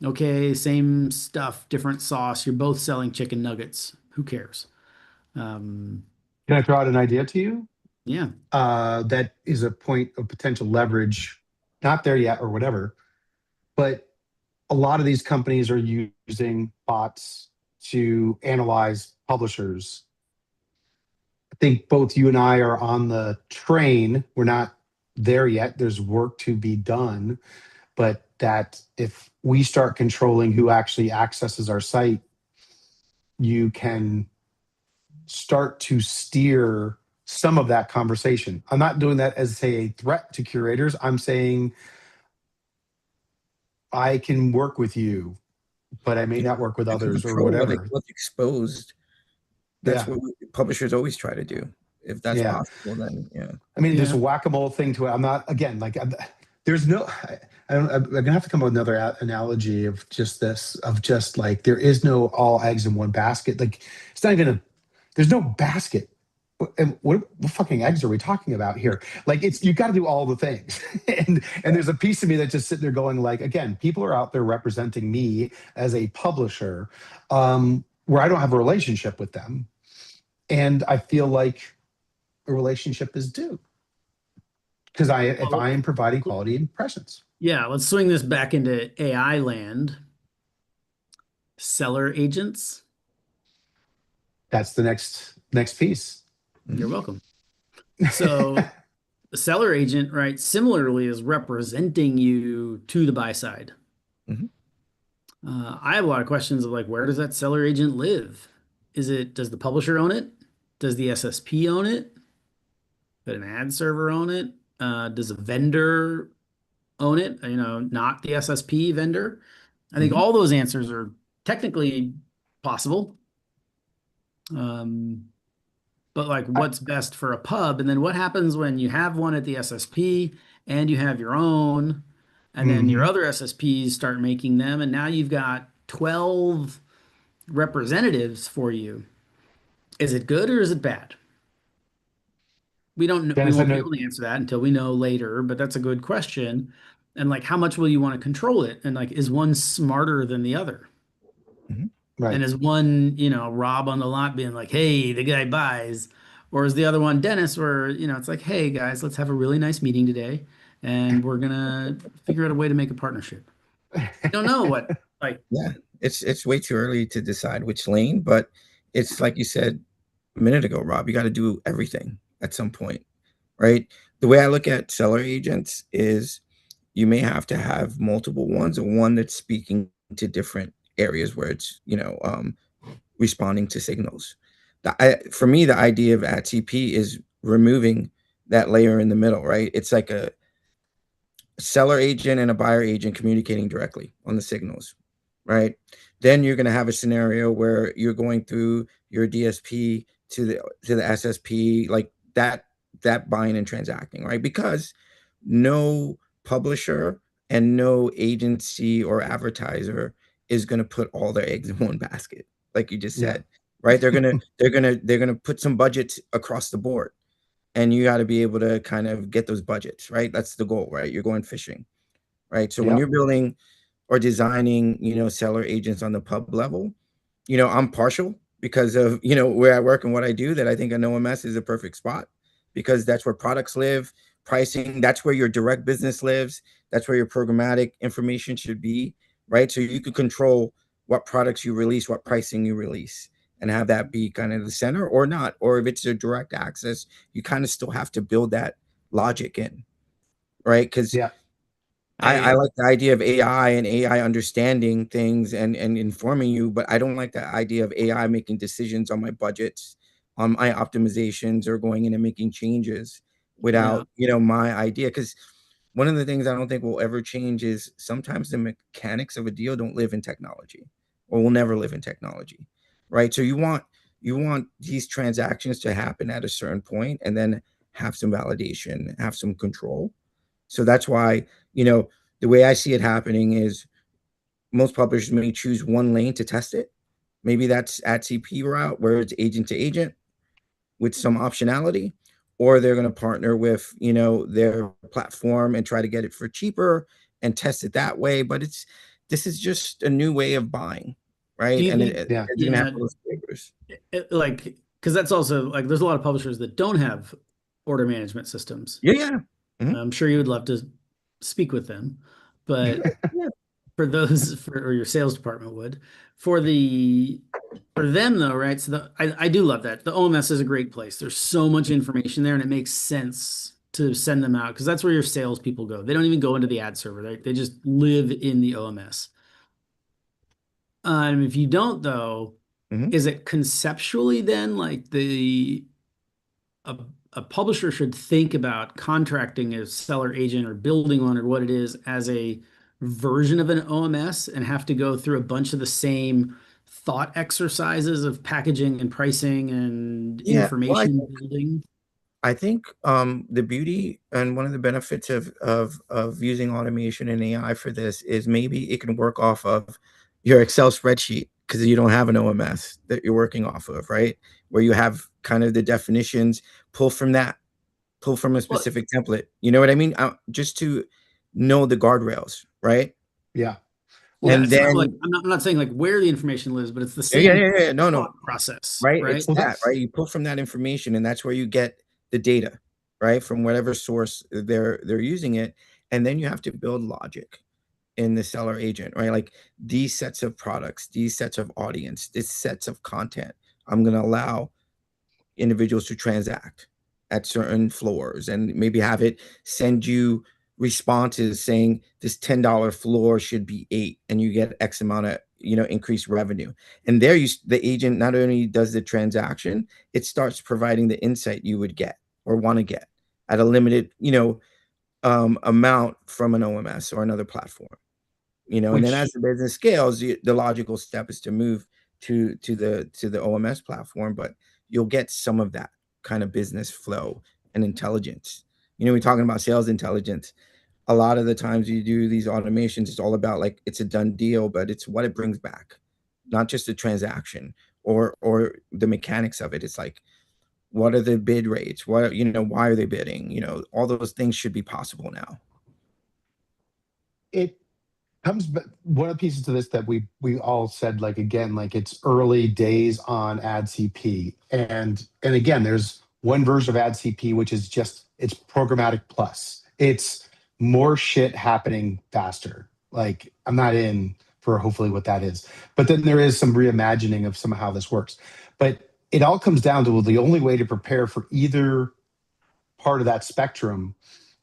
Okay, same stuff, different sauce. You're both selling chicken nuggets. Who cares? Um, Can I throw out an idea to you? yeah. That is a point of potential leverage, not there yet or whatever, but a lot of these companies are using bots to analyze publishers. I think both you and I are on the train. We're not there yet. There's work to be done, but that if we start controlling who actually accesses our site, you can start to steer some of that conversation. I'm not doing that as, say, a threat to curators. I'm saying I can work with you, but I may not work with You can others or control whatever. what's exposed. That's Yeah. what publishers always try to do. If that's Yeah. possible, then yeah. I mean, there's Yeah. a whack-a-mole thing to it. I'm not, again, like, there's no, I'm gonna have to come up with another analogy of just this, of just like, there is no all eggs in one basket. Like, it's not even there's no basket. And what fucking eggs are we talking about here? Like, it's, you got to do all the things. And there's a piece of me that just sitting there going, like, again, people are out there representing me as a publisher, where I don't have a relationship with them. And I feel like a relationship is due. Because if I am providing quality and presence. Yeah, let's swing this back into AI land. Seller agents. That's the next piece. You're welcome. So the seller agent, right, similarly is representing you to the buy side. Mhm. I have a lot of questions of like, where does that seller agent live? Does the publisher own it? Does the SSP own it? Does an ad server own it? Does a vendor own it? You know, not the SSP vendor. I think Mhm. all those answers are technically possible. But like, I, what's best for a pub? And then what happens when you have one at the SSP and you have your own, and then your mhm. other SSPs start making them, and now you've got 12 representatives for you. Is it good or is it bad? We Dennis, I won't be know. able to answer that until we know later, but that's a good question. And like, how much will you want to control it? And like, is one smarter than the other? Mhm. And Right. is one, Rob on the lot being like, hey, the guy buys? Or is the other one Dennis, where, it's like, hey, guys, let's have a really nice meeting today and we're gonna figure out a way to make a partnership. We don't know what, like, Yeah, it's way too early to decide which lane, but it's like you said a minute ago, Rob, you got to do everything at some point, right? The way I look at seller agents is you may have to have multiple ones, or one that's speaking to different areas where it's, responding to signals. For me, the idea of at TP is removing that layer in the middle, right? It's like a seller agent and a buyer agent communicating directly on the signals, right? Then you're going to have a scenario where you're going through your DSP to the SSP, like that buying and transacting, right? Because no publisher and no agency or advertiser is going to put all their eggs in one basket, like you just Yeah. said, right? They're gonna put some budgets across the board, and you got to be able to kind of get those budgets, right? That's the goal, right? You're going fishing, right? So when Yep. you're building or designing, seller agents on the pub level, I'm partial because of, where I work and what I do, that I think an OMS is a perfect spot because that's where products live, pricing, that's where your direct business lives, that's where your programmatic information should be, right? So you can control what products you release, what pricing you release. and have that be kind of the center or not. Or if it's a direct access, you kind of still have to build that logic in, right? Because Yeah. I like the idea of AI and AI understanding things and informing you, but I don't like the idea of AI making decisions on my budgets, on my optimizations, or going in and making changes Yeah. without, my idea. Because one of the things I don't think will ever change is sometimes the mechanics of a deal don't live in technology, or will never live in technology, right? So you want these transactions to happen at a certain point and then have some validation, have some control. So that's why, the way I see it happening is most publishers may choose one lane to test it. Maybe that's at CP route where it's agent to agent with some optionality, or they're going to partner with, their platform and try to get it for cheaper and test it that way. But this is just a new way of buying, Do right? you And think, Yeah. it's going to have yeah, those flavors. like, because that's also like, there's a lot of publishers that don't have order management systems. Yeah, yeah. Mhm. I'm sure you would love to speak with them, but Yeah. for those or your sales department would for the for them though, right? So I do love that the OMS is a great place. There's so much information there, and it makes sense to send them out because that's where your salespeople go. They don't even go into the ad server. They just live in the OMS. If you don't though, Mhm. is it conceptually then like a, a publisher should think about contracting a seller agent or building one or what it is as a version of an OMS and have to go through a bunch of the same thought exercises of packaging and pricing and Yeah. Well, information building? I think the beauty and one of the benefits of using automation and AI for this is maybe it can work off of your Excel spreadsheet because you don't have an OMS that you're working off of, right? Where you have kind of the definitions, pull from that, pull from a Well, specific template. You know what I mean? Just to know the guardrails, right? Yeah. Well, yeah, And it's not like then I'm not saying like where the information lives, but it's the yeah, yeah, same yeah, yeah. No, no. thought process, Right? right? It's well, that, that's right? You pull from that information, and that's where you get the data, right? From whatever source they're using it, and then you have to build logic in the seller agent, right? Like these sets of products, these sets of audience, these sets of content. I'm going to allow individuals to transact at certain floors and maybe have it send you responses saying this $10 floor should be 8 and you get X amount of increased revenue. And there the agent not only does the transaction, it starts providing the insight you would get or want to get at a limited amount from an OMS or another platform. And then as which the business scales, the logical step is to move to the OMS platform, but you'll get some of that kind of business flow and intelligence. We're talking about sales intelligence. A lot of the times you do these automations, it's all about like it's a done deal, but it's what it brings back, not just the transaction or the mechanics of it. It's like what are the bid rates? Why are they bidding? All those things should be possible now. it comes but one of the pieces to this that we all said, like, again, like, it's early days on ad cp, and again, there's one version of ad cp which is just it's programmatic plus. It's more shit happening faster. Like, I'm not in for hopefully what that is, but then there is some reimagining of some of how this works. But it all comes down to, well, the only way to prepare for either part of that spectrum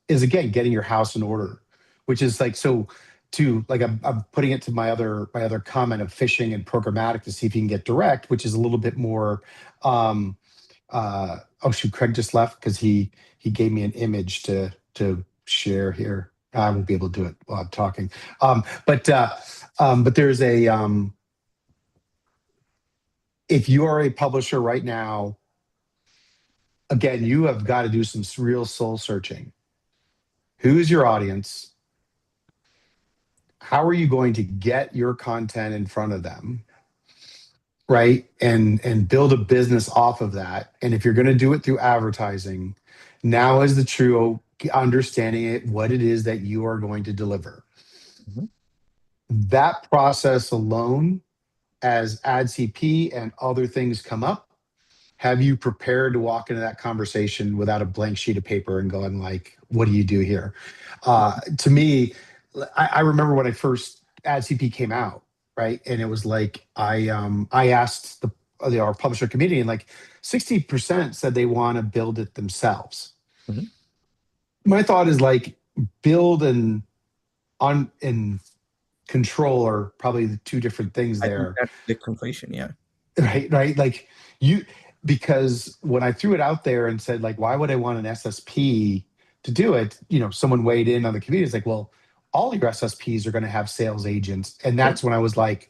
is, again, getting your house in order, which is like, so to like, I'm putting it to my other comment of fishing and programmatic to see if you can get direct, which is a little bit more um oh shoot, Craig just left because he gave me an image to share here. I won't be able to do it while I'm talking. But there's a if you are a publisher right now, again, you have got to do some real soul searching. Who's your audience? How are you going to get your content in front of them, right? And build a business off of that. And if you're going to do it through advertising, now is the true understanding it, what it is that you are going to deliver. Mhm. That process alone, as ad cp and other things come up, have you prepared to walk into that conversation without a blank sheet of paper and going like, what do you do here? To me, I remember when I first ad cp came out, right? And it was like, I asked our publisher community, and like 60% said they want to build it themselves. Mhm. My thought is like build and on and control are probably the two different things I think there. that's the conflation. Yeah. Right. Like you, because when I threw it out there and said, like, why would I want an SSP to do it? Someone weighed in on the community. It's like, well, all your SSPs are going to have sales agents. And Yep. that's when I was like,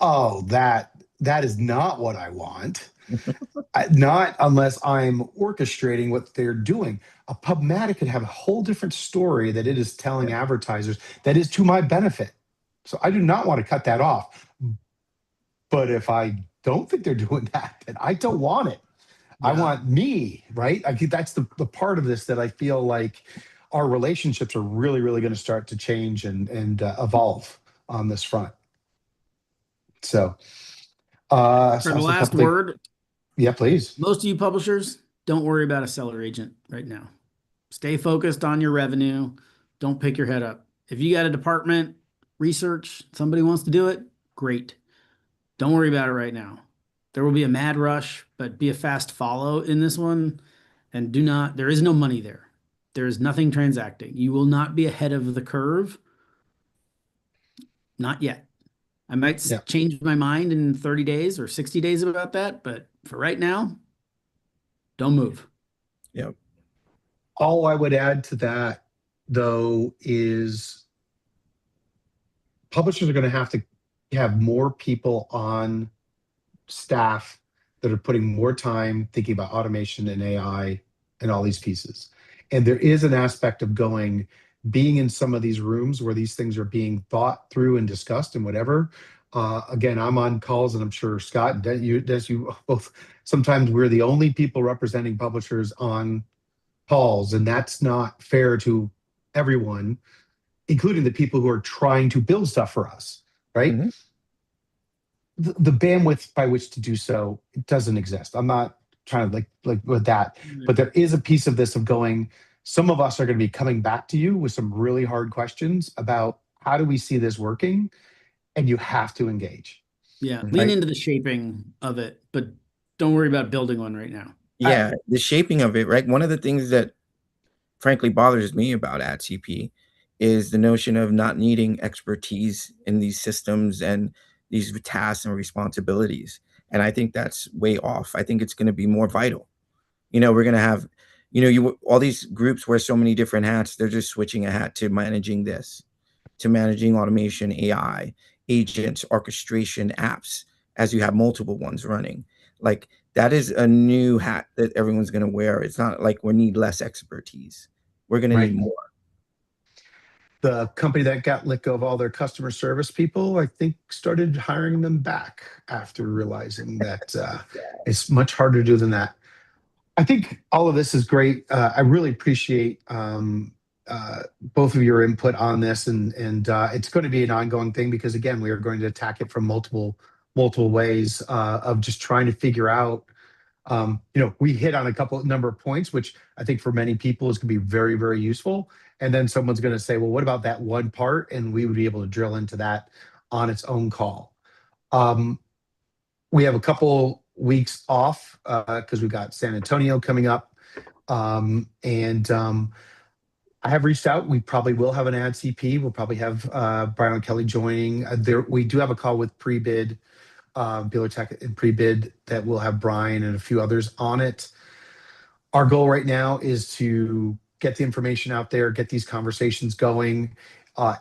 oh, that is not what I want. Not unless I'm orchestrating what they're doing. A Pubmatic could have a whole different story that it is telling advertisers that is to my benefit. So I do not want to cut that off. But if I don't think they're doing that, then I don't want it. I Yeah. want me, right? That's the part of this that I feel like our relationships are really, really going to start to change and evolve on this front. So, For the also a last couple things. word, Yeah, please. most of you publishers, don't worry about a seller agent right now. Stay focused on your revenue. Don't pick your head up. If you got a department, research, somebody wants to do it, great. Don't worry about it right now. There will be a mad rush, but be a fast follow in this one. And there is no money there. There is nothing transacting. You will not be ahead of the curve. Not yet. I might Yeah. change my mind in 30 days or 60 days about that, but for right now, don't move. Yep. All I would add to that, though, is publishers are going to have more people on staff that are putting more time thinking about automation and AI and all these pieces. And there is an aspect of being in some of these rooms where these things are being thought through and discussed and whatever. Again, I'm on calls, and I'm sure Scott and Des, you both, sometimes we're the only people representing publishers on calls, and that's not fair to everyone, including the people who are trying to build stuff for us, right? Mhm. The bandwidth by which to do so doesn't exist. I'm not trying to like with that, but there is a piece of this of some of us are going to be coming back to you with some really hard questions about how do we see this working, and you have to engage. Yeah, Mhm. lean into the shaping of it, but don't worry about building one right now. Yeah, the shaping of it, right? One of the things that frankly bothers me about AdCP is the notion of not needing expertise in these systems and these tasks and responsibilities. And I think that's way off. I think it's going to be more vital. We're going to have, all these groups wear so many different hats. They're just switching a hat to managing this, to managing automation, AI, agents, orchestration, apps, as you have multiple ones running. Like that is a new hat that everyone's going to wear. It's not like we need less expertise. We're going to Right. need more. The company that got let go of all their customer service people, I think, started hiring them back after realizing that it's much harder to do than that. I think all of this is great. I really appreciate both of your input on this, and it's going to be an ongoing thing because again, we are going to attack it from multiple ways of just trying to figure out. We hit on a number of points, which I think for many people is going to be very, very useful. And then someone's going to say, well, what about that one part? And we would be able to drill into that on its own call. We have a couple weeks off because we've got San Antonio coming up. And I have reached out. We probably will have an ad CP. We'll probably have Brian Kelly joining. We do have a call with pre-bid, Beeler.Tech and pre-bid that will have Brian and a few others on it. Our goal right now is to get the information out there, get these conversations going.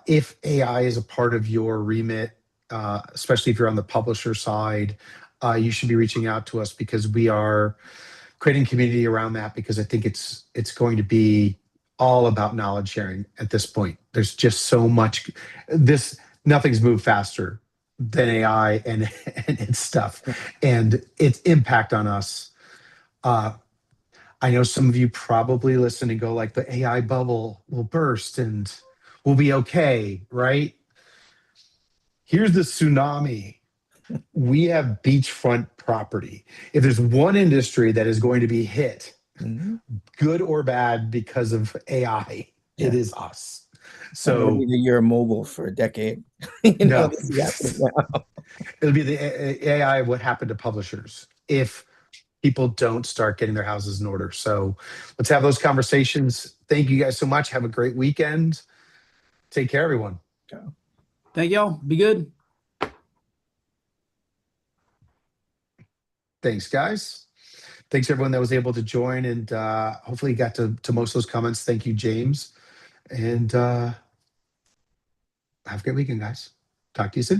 If AI is a part of your remit, especially if you're on the publisher side, you should be reaching out to us because we are creating community around that because I think it's going to be all about knowledge sharing at this point. There's just so much. Nothing's moved faster than AI and its stuff and its impact on us. I know some of you probably listen and go like the AI bubble will burst and we'll be okay, right? Here's the tsunami. We have beachfront property. If there's one industry that is going to be hit, Mhm. good or bad, because of AI, Yeah. it is us. Not gonna So be the year of mobile for a decade. You know, no, this is happening now. it'll be the AI. What happened to publishers if people don't start getting their houses in order? So let's have those conversations. Thank you guys so much. Have a great weekend. Take care, everyone. Thank y'all. Be good. Thanks, guys. Thanks everyone that was able to join, and hopefully you got to most of those comments. Thank you, James. And have a great weekend, guys. Talk to you soon.